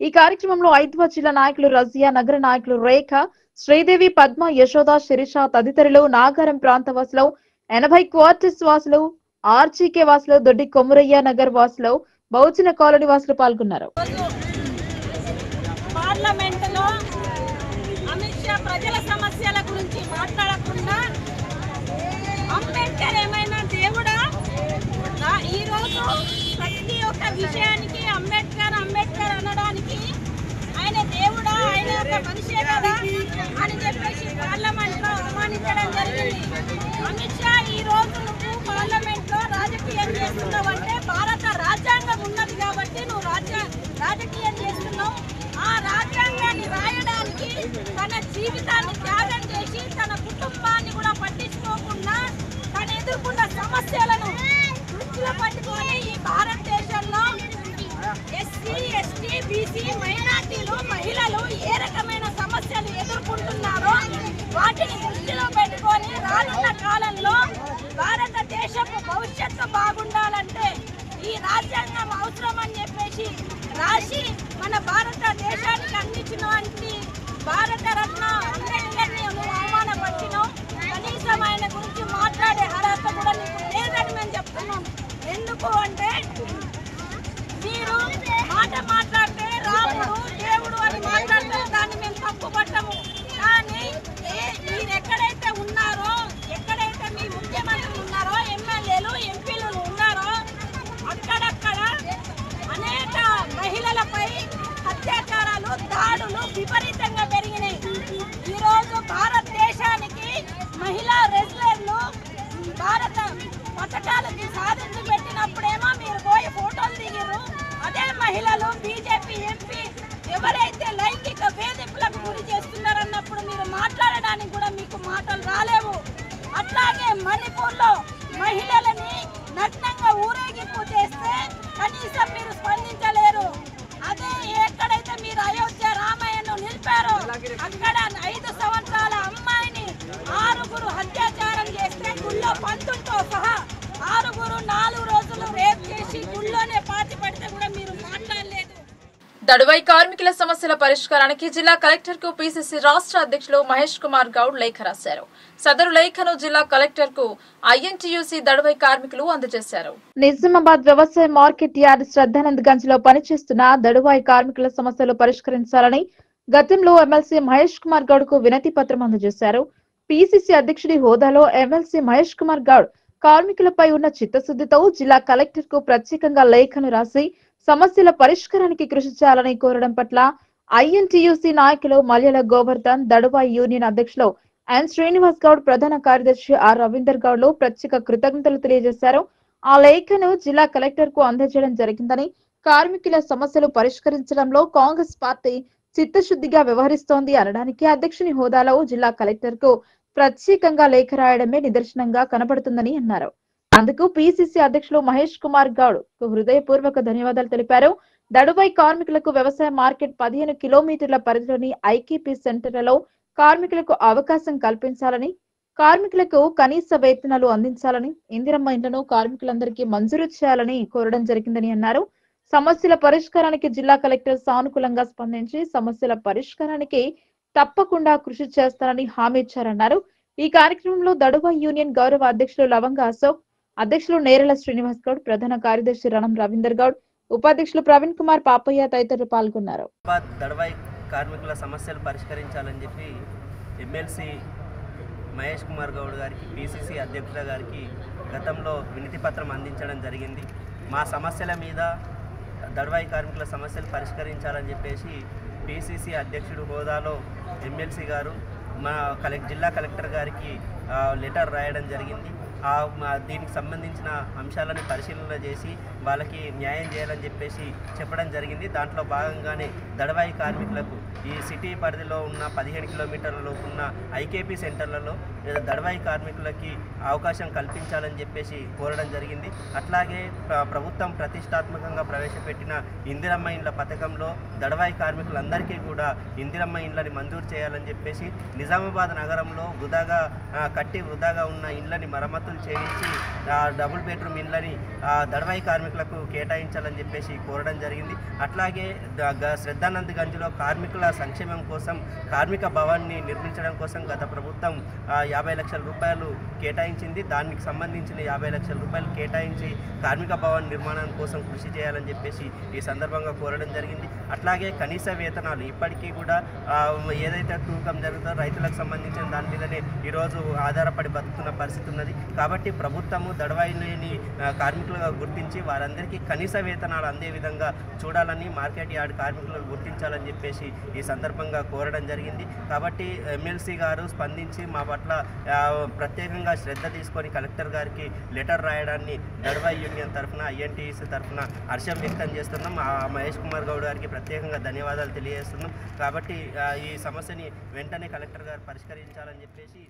ఈ కార్యక్రమంలో ఐద్వా జిల్లా నాయకులు రజియా, నగర నాయకులు రేఖ, శ్రీదేవి, పద్మ, యశోద, శిరీష తదితరులు, నాగారం ప్రాంత వాసులు, 80 క్వార్టర్స్ వాసులు, ఆర్జీకే వాసులు, దొడ్డి కొమురయ్య నగర్ వాసులు, బహుజన కాలనీ వాసులు పాల్గొన్నారు. ప్రజల సమస్యల గురించి మాట్లాడకుండా అంబేద్కర్ ఏమైనా దేవుడా? ఈ రోజు ప్రతి ఒక్క విషయానికి అంబేద్కర్ అంబేద్కర్ అనడానికి ఆయన దేవుడా, ఆయన ఒక మనిషే కదా అని చెప్పేసి పార్లమెంట్ లో అవమానించడం జరిగింది. అమిత్ షా, ఈ రోజు నువ్వు పార్లమెంట్ లో రాజకీయం చేస్తున్నావంటే భారత రాజ్యాంగం ఉన్నది కాబట్టి నువ్వు రాజకీయం చేస్తున్నావు. ఆ రాజ్యాంగాన్ని రాయడానికి తన జీవితాన్ని త్యాగం చేసి తన కుటుంబాన్ని కూడా పట్టించుకోకుండా తను ఎదుర్కొన్న సమస్యలను దృష్టిలో పట్టుకొని ఈ భారతదేశంలో ఎస్సీ, ఎస్టీ, బీసీ, మైనార్టీలు, మహిళలు ఏ రకమైన సమస్యలు ఎదుర్కొంటున్నారో వాటిని దృష్టిలో పెట్టుకొని రానున్న కాలంలో భారతదేశపు భవిష్యత్తు బాగుండాలంటే ఈ రాజ్యాంగం అవసరం అని చెప్పేసి రాసి మన భారతదేశానికి అందించినటువంటి భారత రత్న అంబేద్కర్ని నువ్వు అవమానపరిచినావు. కనీసం ఆయన గురించి మాట్లాడే అర్హత కూడా నీకు లేదని మేము చెప్తున్నాం. ఎందుకు అంటే మీరు మాట మాట్లాడితే రాముడు దేవుడు అని మాట్లాడితే దాన్ని మేము తప్పు పట్టము. కానీ మీరు ఎక్కడైతే ఉన్నారో, ఎక్కడైతే మీ ముఖ్యమంత్రులు ఉన్నారో, ఎమ్మెల్యేలు, ఎంపీలు ఉన్నారో అక్కడక్కడ అనేక మహిళలపై అత్యాచారాలు, దాడులు విపరీతంగా పెరిగినాయి. ఈరోజు భారతదేశానికి మహిళా రెజ్లర్లు భారత పథకాలకి సాధించి పెట్టినప్పుడేమో మీరు పోయి ఫోటోలు దిగిరు. అదే మహిళలు, బీజేపీ ఎంపీ ఎవరైతే లైంగిక వేధింపులకు గురి చేస్తున్నారన్నప్పుడు మీరు మాట్లాడడానికి కూడా మీకు మాటలు రాలేవు. అట్లాగే మణిపూర్లో మహిళలని నగ్నంగా ఊరేగింపు చేస్తే కనీసం మీరు స్పందించలేరు. అదే ఎక్కడైతే మీరు అయోధ్య రామాయణను నిలిపారో అక్కడ 5 సంవత్సరాల అమ్మాయిని 6 అత్యాచారం చేస్తే గుళ్ళో పంతులతో సహా 6 4 రోజులు రేప్ చేసి గుళ్ళోనే పాతి పడితే కూడా మీరు మాట్లాడలేదు. దడువై కార్మికుల సమస్యల పరిష్కారానికి జిల్లా కలెక్టర్ కు పీసీసీ రాష్ట్ర అధ్యక్షులు మహేష్ కుమార్ గౌడ్ లేఖ రాశారు. సదరు లేఖను జిల్లా కలెక్టర్ కు ఐఎన్టీయూసీ దడువై కార్మికులు అందజేశారు. నిజామాబాద్ వ్యవసాయ మార్కెట్ యార్డ్ శ్రద్ధానంద్ గంజ్ లో పనిచేస్తున్న దడువై కార్మికుల సమస్యలు పరిష్కరించాలని గతంలో ఎమ్మెల్సీ మహేష్ కుమార్ గౌడ్ కు వినతి పత్రం అందజేశారు. పీసీసీ అధ్యక్షుడి హోదాలో ఎమ్మెల్సీ మహేష్ కుమార్ గౌడ్ కార్మికులపై ఉన్న చిత్తశుద్ధితో జిల్లా కలెక్టర్ కు ప్రత్యేకంగా లేఖను రాసి సమస్యల పరిష్కారానికి కృషి చేయాలని కోరడం పట్ల ఐఎన్టీయూసీ నాయకులు మల్యల గోవర్ధన్, దడువై యూనియన్ అధ్యక్షులు ఎన్ శ్రీనివాస్ గౌడ్, ప్రధాన కార్యదర్శి ఆర్ రవీందర్ గౌడ్ ప్రత్యేక కృతజ్ఞతలు తెలియజేశారు. ఆ లేఖను జిల్లా కలెక్టర్ కు అందజేయడం జరిగిందని, కార్మికుల సమస్యలు పరిష్కరించడంలో కాంగ్రెస్ పార్టీ చిత్తశుద్ధిగా వ్యవహరిస్తోంది అనడానికి అధ్యక్షుని హోదాలో జిల్లా కలెక్టర్ కు ప్రత్యేకంగా లేఖ రాయడమే నిదర్శనంగా కనబడుతుందని అన్నారు. అందుకు పీసీసీ అధ్యక్షులు మహేష్ కుమార్ గౌడ్ కు హృదయపూర్వక ధన్యవాదాలు తెలిపారు. దడువై కార్మికులకు వ్యవసాయ మార్కెట్ 15 కిలోమీటర్ల పరిధిలోని ఐకేపీ సెంటర్లలో కార్మికులకు అవకాశం కల్పించాలని, కార్మికులకు కనీస వేతనాలు అందించాలని, ఇందిరమ్మ ఇండ్లను కార్మికులందరికీ మంజూరు చేయాలని కోరడం జరిగిందని అన్నారు. సమస్యల పరిష్కారానికి జిల్లా కలెక్టర్ సానుకూలంగా స్పందించి సమస్యల పరిష్కారానికి తప్పకుండా కృషి చేస్తారని హామీ ఇచ్చారన్నారు. ఈ కార్యక్రమంలో దడువై యూనియన్ గౌరవ అధ్యక్షులు లవంగ అశోక్, అధ్యక్షులు నేరల శ్రీనివాస్ గౌడ్, ప్రధాన కార్యదర్శి రణం రవీందర్ గౌడ్, ఉపాధ్యక్షులు ప్రవీణ్ కుమార్ పాపయ్య తదితరులు పాల్గొన్నారు. దడువై కార్మికుల సమస్యలు పరిష్కరించాలని చెప్పి ఎమ్మెల్సీ మహేష్ కుమార్ గౌడ్ గారికి, పీసీసీ అధ్యక్షుల గారికి గతంలో వినతి పత్రం అందించడం జరిగింది. మా సమస్యల మీద, దడువై కార్మికుల సమస్యలు పరిష్కరించాలని చెప్పేసి పీసీసీ అధ్యక్షుడు హోదాలో ఎమ్మెల్సీ గారు మా జిల్లా కలెక్టర్ గారికి లెటర్ రాయడం జరిగింది. దీనికి సంబంధించిన అంశాలను పరిశీలన చేసి వాళ్ళకి న్యాయం చేయాలని చెప్పేసి చెప్పడం జరిగింది. దాంట్లో భాగంగానే దడువై కార్మికులకు ఈ సిటీ పరిధిలో ఉన్న 15 కిలోమీటర్లలో ఉన్న ఐకేపీ సెంటర్లలో దడువై కార్మికులకి అవకాశం కల్పించాలని చెప్పేసి కోరడం జరిగింది. అట్లాగే ప్రభుత్వం ప్రతిష్టాత్మకంగా ప్రవేశపెట్టిన ఇందిరమ్మ ఇండ్ల పథకంలో దడువై కార్మికులందరికీ కూడా ఇందిరమ్మ ఇండ్లని మంజూరు చేయాలని చెప్పేసి, నిజామాబాద్ నగరంలో వృధాగా ఉన్న ఇండ్లని మరమ్మతులు చేయించి డబుల్ బెడ్రూమ్ ఇండ్లని దడువై కార్మికులకు కేటాయించాలని చెప్పేసి కోరడం జరిగింది. అట్లాగే శ్రద్ధానంద్ గంజ్లో కార్మికుల సంక్షేమం కోసం కార్మిక భవన్ని నిర్మించడం కోసం గత ప్రభుత్వం 50 లక్షల రూపాయలు కేటాయించింది. దానికి సంబంధించిన 50 లక్షల రూపాయలు కేటాయించి కార్మిక భవన్ నిర్మాణం కోసం కృషి చేయాలని చెప్పేసి ఈ సందర్భంగా కోరడం జరిగింది. అట్లాగే కనీస వేతనాలు ఇప్పటికీ కూడా ఏదైతే తూకం జరుగుతుందో రైతులకు సంబంధించిన దాని మీదనే ఈరోజు ఆధారపడి బతుకుతున్న పరిస్థితి ఉన్నది. కాబట్టి ప్రభుత్వము దడువైని కార్మికులుగా గుర్తించి వారందరికీ కనీస వేతనాలు అందే విధంగా చూడాలని, మార్కెట్ యార్డ్ కార్మికులను గుర్తించాలని చెప్పేసి ఈ సందర్భంగా కోరడం జరిగింది. కాబట్టి ఎమ్మెల్సీ గారు స్పందించి మా పట్ల ప్రత్యేకంగా శ్రద్ధ తీసుకొని కలెక్టర్ గారికి లెటర్ రాయడాన్ని దడువై యూనియన్ తరఫున, ఐఎన్టీయూసీ తరఫున హర్షం వ్యక్తం చేస్తున్నాం. మహేష్ కుమార్ గౌడ్ గారికి ప్రత్యేకంగా ధన్యవాదాలు తెలియజేస్తున్నాం. కాబట్టి ఈ సమస్యని వెంటనే కలెక్టర్ గారు పరిష్కరించాలని చెప్పేసి.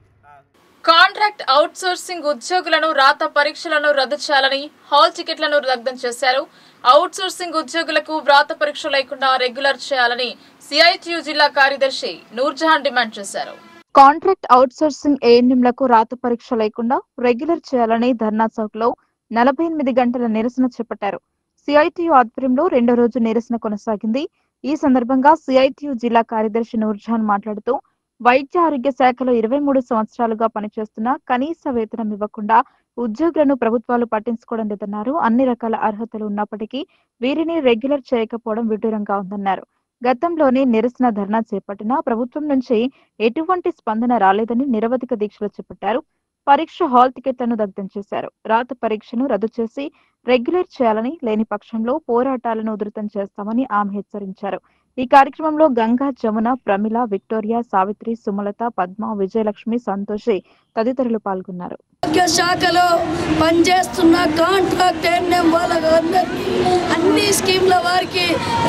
కాంట్రాక్ట్ అవుట్ సోర్సింగ్ ఉద్యోగులను రాత పరీక్షలను రద్దు చేయాలని, హాల్ టికెట్లను రద్దు చేశారు. అవుట్ సోర్సింగ్ ఉద్యోగులకు వ్రాత పరీక్ష లేకుండా రెగ్యులర్ చేయాలని సిఐటియు జిల్లా కార్యదర్శి నూర్జహాన్ డిమాండ్ చేశారు. కాంట్రాక్ట్ అవుట్ సోర్సింగ్ ఏఎన్ఎంలకు రాత పరీక్ష లేకుండా రెగ్యులర్ చేయాలని ధర్నా చౌక్ లో 48 గంటల నిరసన చేపట్టారు. సిఐటియు ఆధ్వర్యంలో 2వ రోజు నిరసన కొనసాగింది. ఈ సందర్భంగా సిఐటియు జిల్లా కార్యదర్శి నూర్జహాన్ మాట్లాడుతూ, వైద్య ఆరోగ్య శాఖలో 23 సంవత్సరాలుగా పనిచేస్తున్న కనీస వేతనం ఇవ్వకుండా ఉద్యోగులను ప్రభుత్వాలు పట్టించుకోవడం లేదన్నారు. అన్ని రకాల అర్హతలు ఉన్నప్పటికీ వీరిని రెగ్యులర్ చేయకపోవడం విడ్డూరంగా ఉందన్నారు. గతంలోనే నిరసన ధర్నా చేపట్టినా ప్రభుత్వం నుంచి ఎటువంటి స్పందన రాలేదని నిరవధిక దీక్షలు చేపట్టారు. పరీక్ష హాల్ టికెట్లను దగ్ధం చేశారు. రాత పరీక్షను రద్దు చేసి రెగ్యులర్ చేయాలని, లేని పక్షంలో పోరాటాలను ఉధృతం చేస్తామని ఆమె హెచ్చరించారు. ఈ కార్యక్రమంలో గంగా, జమున, ప్రమిళ, విక్టోరియా, సావిత్రి, సుమలత, పద్మ, విజయలక్ష్మి, సంతోషి తదితరులు పాల్గొన్నారు. శాఖలో పనిచేస్తున్న కాంట్రాక్ట్ ఏఎన్ఎం వాళ్ళందరికీ అన్ని స్కీమ్ల వారికి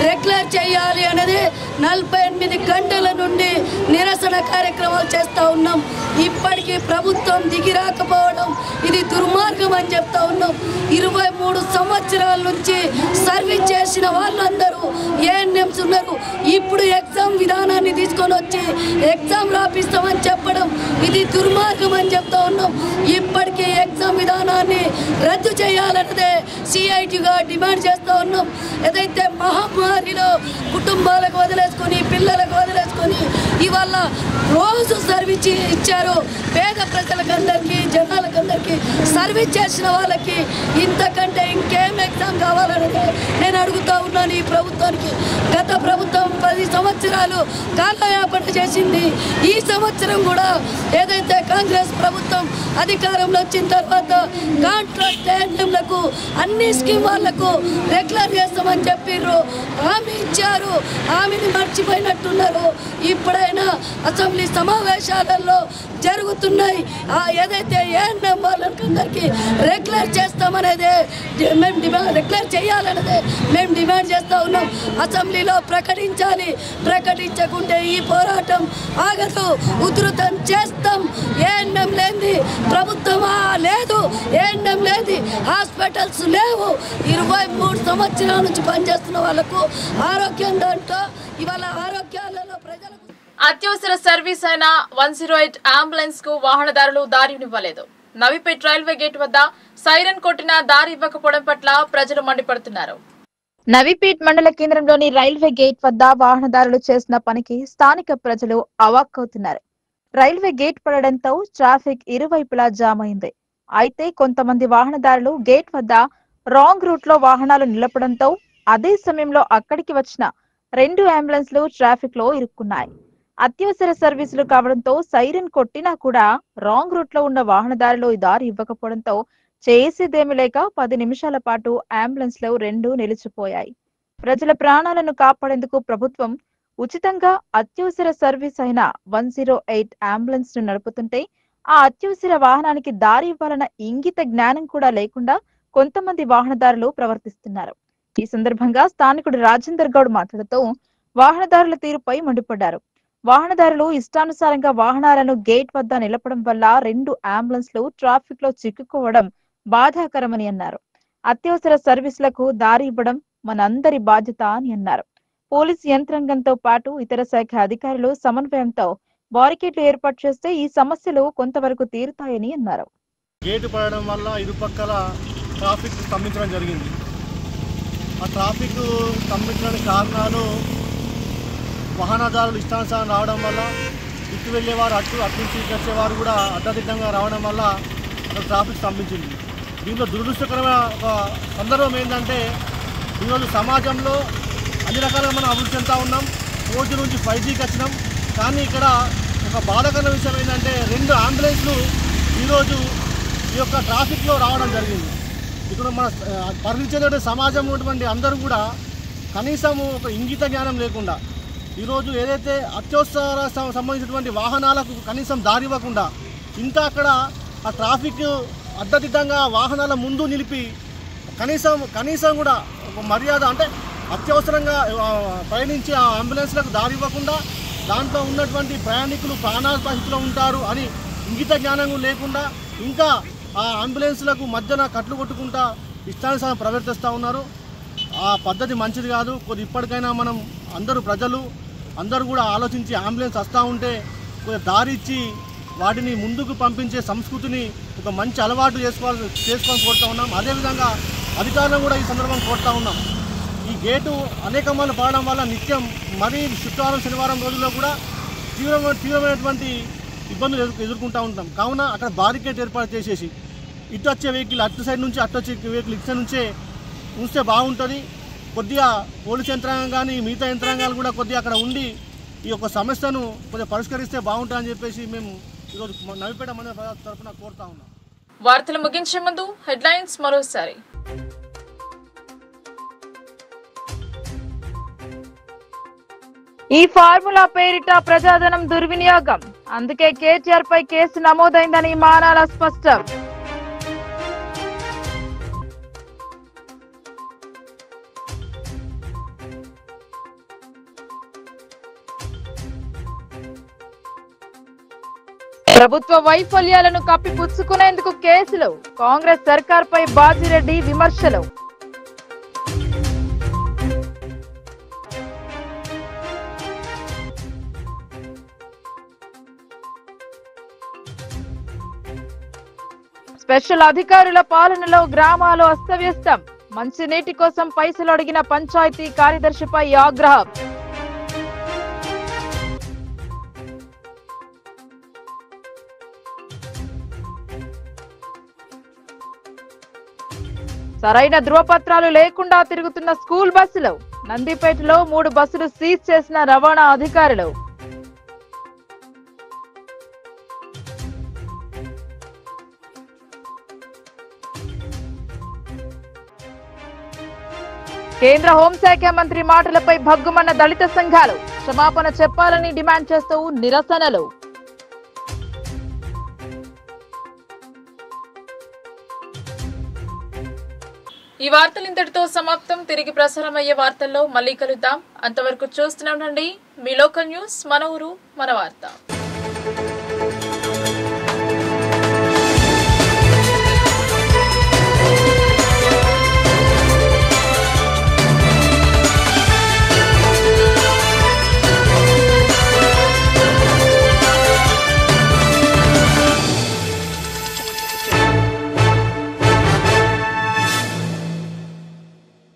రెగ్యులర్ చేయాలి అనేది 48 గంటల నుండి నిరసన కార్యక్రమాలు చేస్తూ ఉన్నాం. ఇప్పటికీ ప్రభుత్వం దిగి రాకపోవడం ఇది దుర్మార్గం అని చెప్తా ఉన్నాం. 23 సంవత్సరాల నుంచి సర్వీస్ చేసిన వాళ్ళందరూ ఏఎన్ఎంస్ ఉన్నారు. ఇప్పుడు ఎగ్జామ్ విధానాన్ని తీసుకొని వచ్చి ఎగ్జామ్ రాపిస్తామని చెప్పడం ఇది దుర్మార్గం అని చెప్తా ఉన్నాం. ఇప్పటికీ ఎగ్జామ్ విధానాన్ని రద్దు చేయాలన్నదే సిఐటిగా డిమాండ్ చేస్తూ ఉన్నాం. ఏదైతే మహమ్మారిలో కుటుంబాలకు వదిలేసుకొని పిల్లలకు వదిలేసుకొని ఇవాళ రోజు సర్వీస్ ఇచ్చారు పేద ప్రజలకందరికీ జనాలకందరికీ సర్వీస్ చేసిన వాళ్ళకి ఇంతకంటే ఇంకేం ఎగ్జామ్ కావాలనేది నేను అడుగుతా ఉన్నాను ఈ ప్రభుత్వానికి. గత ప్రభుత్వం 10 సంవత్సరాలు కాలయాపన చేసింది. ఈ సంవత్సరం కూడా ఏదైతే కాంగ్రెస్ ప్రభుత్వం అధికారంలో వచ్చిన తర్వాత కాంట్రాక్ట్ ఏఎన్ఎంలకు అన్ని స్కీమ్ వాళ్లకు రెగ్యులర్ చేస్తామని చెప్పిర్రు, హామీ ఇచ్చారు, హామీని మర్చిపోయినట్టున్నారు. ఇప్పుడైనా అసెంబ్లీ సమావేశాలలో జరుగుతున్నాయి ఏదైతే ఏఎన్ఎం వాళ్ళకందరికీ రెగ్యులర్ చేస్తామనేదే మేము రెగ్యులర్ చేయాలనేదే మేము డిమాండ్ చేస్తూ ఉన్నాం. అసెంబ్లీలో ప్రకటించాలి, ప్రకటించకుంటే ఈ పోరాటం ఆగదు, ఉధృతం చేస్తాం. ఏఎన్ఎం లేని ప్రభుత్వమా లేదు, ఏఎన్ఎం లేని హాస్పిటల్స్ లేవు. 23 సంవత్సరాల నుంచి పనిచేస్తున్న వాళ్ళకు ఆరోగ్యం దాంట్లో ఇవాళ ఆరోగ్యాలలో ప్రజలకు అత్యవసర సర్వీస్ అయిన 108 అంబులెన్స్ కు వాహనదారులు దారినివ్వలేదు. నవీపేట్ రైల్వే గేట్ వద్ద సైరన్ కొట్టినా దారి ఇవ్వకపోవడం పట్ల ప్రజలు మండిపడుతున్నారు. నవీపేట్ మండల కేంద్రంలోని రైల్వే గేట్ వద్ద వాహనదారులు చేసిన పనికి స్థానిక ప్రజలు అవాక్కవుతున్నారు. రైల్వే గేట్ పడడంతో ట్రాఫిక్ ఇరువైపులా జామ్ అయింది. అయితే కొంతమంది వాహనదారులు గేట్ వద్ద రాంగ్ రూట్ లో వాహనాలు నిలపడంతో అదే సమయంలో అక్కడికి వచ్చిన 2 అంబులెన్స్లు ట్రాఫిక్ లో ఇరుక్కున్నాయి. అత్యవసర సర్వీసులు కావడంతో సైరన్ కొట్టినా కూడా రాంగ్ రూట్ లో ఉన్న వాహనదారులు దారి ఇవ్వకపోవడంతో చేసేదేమీ లేక 10 నిమిషాల పాటు అంబులెన్స్ లో 2 నిలిచిపోయాయి. ప్రజల ప్రాణాలను కాపాడేందుకు ప్రభుత్వం ఉచితంగా అత్యవసర సర్వీస్ అయిన 108 అంబులెన్స్ ను నడుపుతుంటే ఆ అత్యవసర వాహనానికి దారి ఇవ్వాలన్న ఇంగిత జ్ఞానం కూడా లేకుండా కొంతమంది వాహనదారులు ప్రవర్తిస్తున్నారు. ఈ సందర్భంగా స్థానికుడు రాజేందర్ గౌడ్ మాట్లాడుతూ వాహనదారుల తీరుపై మండిపడ్డారు. వాహనదారులు ఇష్టానుసారంగా వాహనాలను గేట్ వద్ద నిలపడం వల్ల 2 అంబులెన్స్లు ట్రాఫిక్ లో చిక్కుకోవడం బాధాకరమని అన్నారు. అత్యవసర సర్వీసులకు దారి ఇవ్వడం మనందరి బాధ్యత అని అన్నారు. పోలీసు యంత్రాంగంతో పాటు ఇతర శాఖ అధికారులు సమన్వయంతో బారికేడ్లు ఏర్పాటు చేస్తే ఈ సమస్యలు కొంతవరకు తీరుతాయని అన్నారు. గేటు పడడం వల్ల ఇరుపక్కల ట్రాఫిక్ స్తంభించడం జరిగింది. ఆ ట్రాఫిక్ స్తంభించడానికి కారణాలు వాహనదారులు ఇష్టానుసారం రావడం వల్ల, ఇటు వెళ్ళేవారు అటు నుంచి వచ్చేవారు కూడా అడ్డదిడ్డంగా రావడం వల్ల అక్కడ ట్రాఫిక్ స్తంభించింది. దీంట్లో దురదృష్టకరమైన ఒక సందర్భం ఏంటంటే ఈరోజు సమాజంలో అన్ని రకాలుగా మనం అభివృద్ధి చెందుతూ ఉన్నాం, 4G నుంచి 5Gకి వచ్చినాం. కానీ ఇక్కడ ఒక బాధాకరమైన విషయం ఏంటంటే 2 అంబులెన్స్లు ఈరోజు ఈ యొక్క ట్రాఫిక్లో రావడం జరిగింది. ఇక్కడ మన పరిచయ సమాజం ఉన్నటువంటి అందరూ కూడా కనీసం ఒక ఇంగిత జ్ఞానం లేకుండా ఈరోజు ఏదైతే అత్యవసర సంబంధించినటువంటి వాహనాలకు కనీసం దారి ఇవ్వకుండా ఇంకా అక్కడ ఆ ట్రాఫిక్ అడ్డదిడ్డంగా వాహనాల ముందు నిలిపి కనీసం కూడా ఒక మర్యాద అంటే అత్యవసరంగా ప్రయాణించి ఆ అంబులెన్స్లకు దారి ఇవ్వకుండా దాంట్లో ఉన్నటువంటి ప్రయాణికులు ప్రాణాల పరిస్థితిలో ఉంటారు అని ఇంగిత జ్ఞానం లేకుండా ఇంకా ఆ అంబులెన్స్లకు మధ్యన కట్లు కొట్టుకుంటా ఇష్టానుసారం ప్రవర్తిస్తూ ఉన్నారు. ఆ పద్ధతి మంచిది కాదు. కొద్ది ఇప్పటికైనా మనం ప్రజలు అందరూ కూడా ఆలోచించి అంబులెన్స్ వస్తూ ఉంటే కొద్దిగా దారి ఇచ్చి వాటిని ముందుకు పంపించే సంస్కృతిని ఒక మంచి అలవాటు చేసుకొని కోరుతూ ఉన్నాం. అదేవిధంగా అధికారులను కూడా ఈ సందర్భం కోరుతూ ఉన్నాం. ఈ గేటు అనేక మంది పడడం వల్ల నిత్యం మరీ శుక్రవారం శనివారం రోజుల్లో కూడా తీవ్రమైనటువంటి ఇబ్బందులు ఎదుర్కొంటూ ఉంటాం. కావున అక్కడ బారికేడ్ ఏర్పాటు చేసేసి ఇటు వచ్చే వెహికల్ అటు సైడ్ నుంచి అటు వచ్చే వెహికల్ ఇటు సైడ్ నుంచే ఉంచితే బాగుంటుంది. కొద్దిగా పోలీస్ యంత్రాంగం కానీ మిగతా యంత్రాంగాలు కూడా కొద్దిగా అక్కడ ఉండి ఈ యొక్క సమస్యను కొద్దిగా పరిష్కరిస్తే బాగుంటుందని చెప్పేసి మేము ఈరోజు నవీపేట మండల ప్రజల తరఫున కోరుతా ఉన్నాం. వార్తలు ముగించే ముందు హెడ్లైన్స్ మరోసారి. ఈ ఫార్ములా పేరిట ప్రజాధనం దుర్వినియోగం, అందుకే కేటీఆర్ పై కేసు నమోదైందని మానాల స్పష్టం. ప్రభుత్వ వైఫల్యాలను కప్పిపుచ్చుకునేందుకు కేసులు, కాంగ్రెస్ సర్కార్పై బాజిరెడ్డి విమర్శలు. స్పెషల్ అధికారుల పాలనలో గ్రామాలు అస్తవ్యస్తం. మంచినీటి కోసం పైసలు అడిగిన పంచాయతీ కార్యదర్శిపై ఆగ్రహం. సరైన ధృవపత్రాలు లేకుండా తిరుగుతున్న స్కూల్ బస్సులు. నందిపేటలో 3 బస్సులు సీజ్ చేసిన రవాణా అధికారులు. కేంద్ర హోంశాఖ మంత్రి మాటలపై భగ్గుమన్న దళిత సంఘాలు. క్షమాపణ చెప్పాలని డిమాండ్ చేస్తూ నిరసనలు. ఈ వార్తలు ఇంతటితో సమాప్తం. తిరిగి ప్రసారమయ్యే వార్తల్లో మళ్ళీ కలుద్దాం. అంతవరకు చూస్తూనే ఉండండి మీ లోకల్ న్యూస్. మన ఊరు మన వార్త.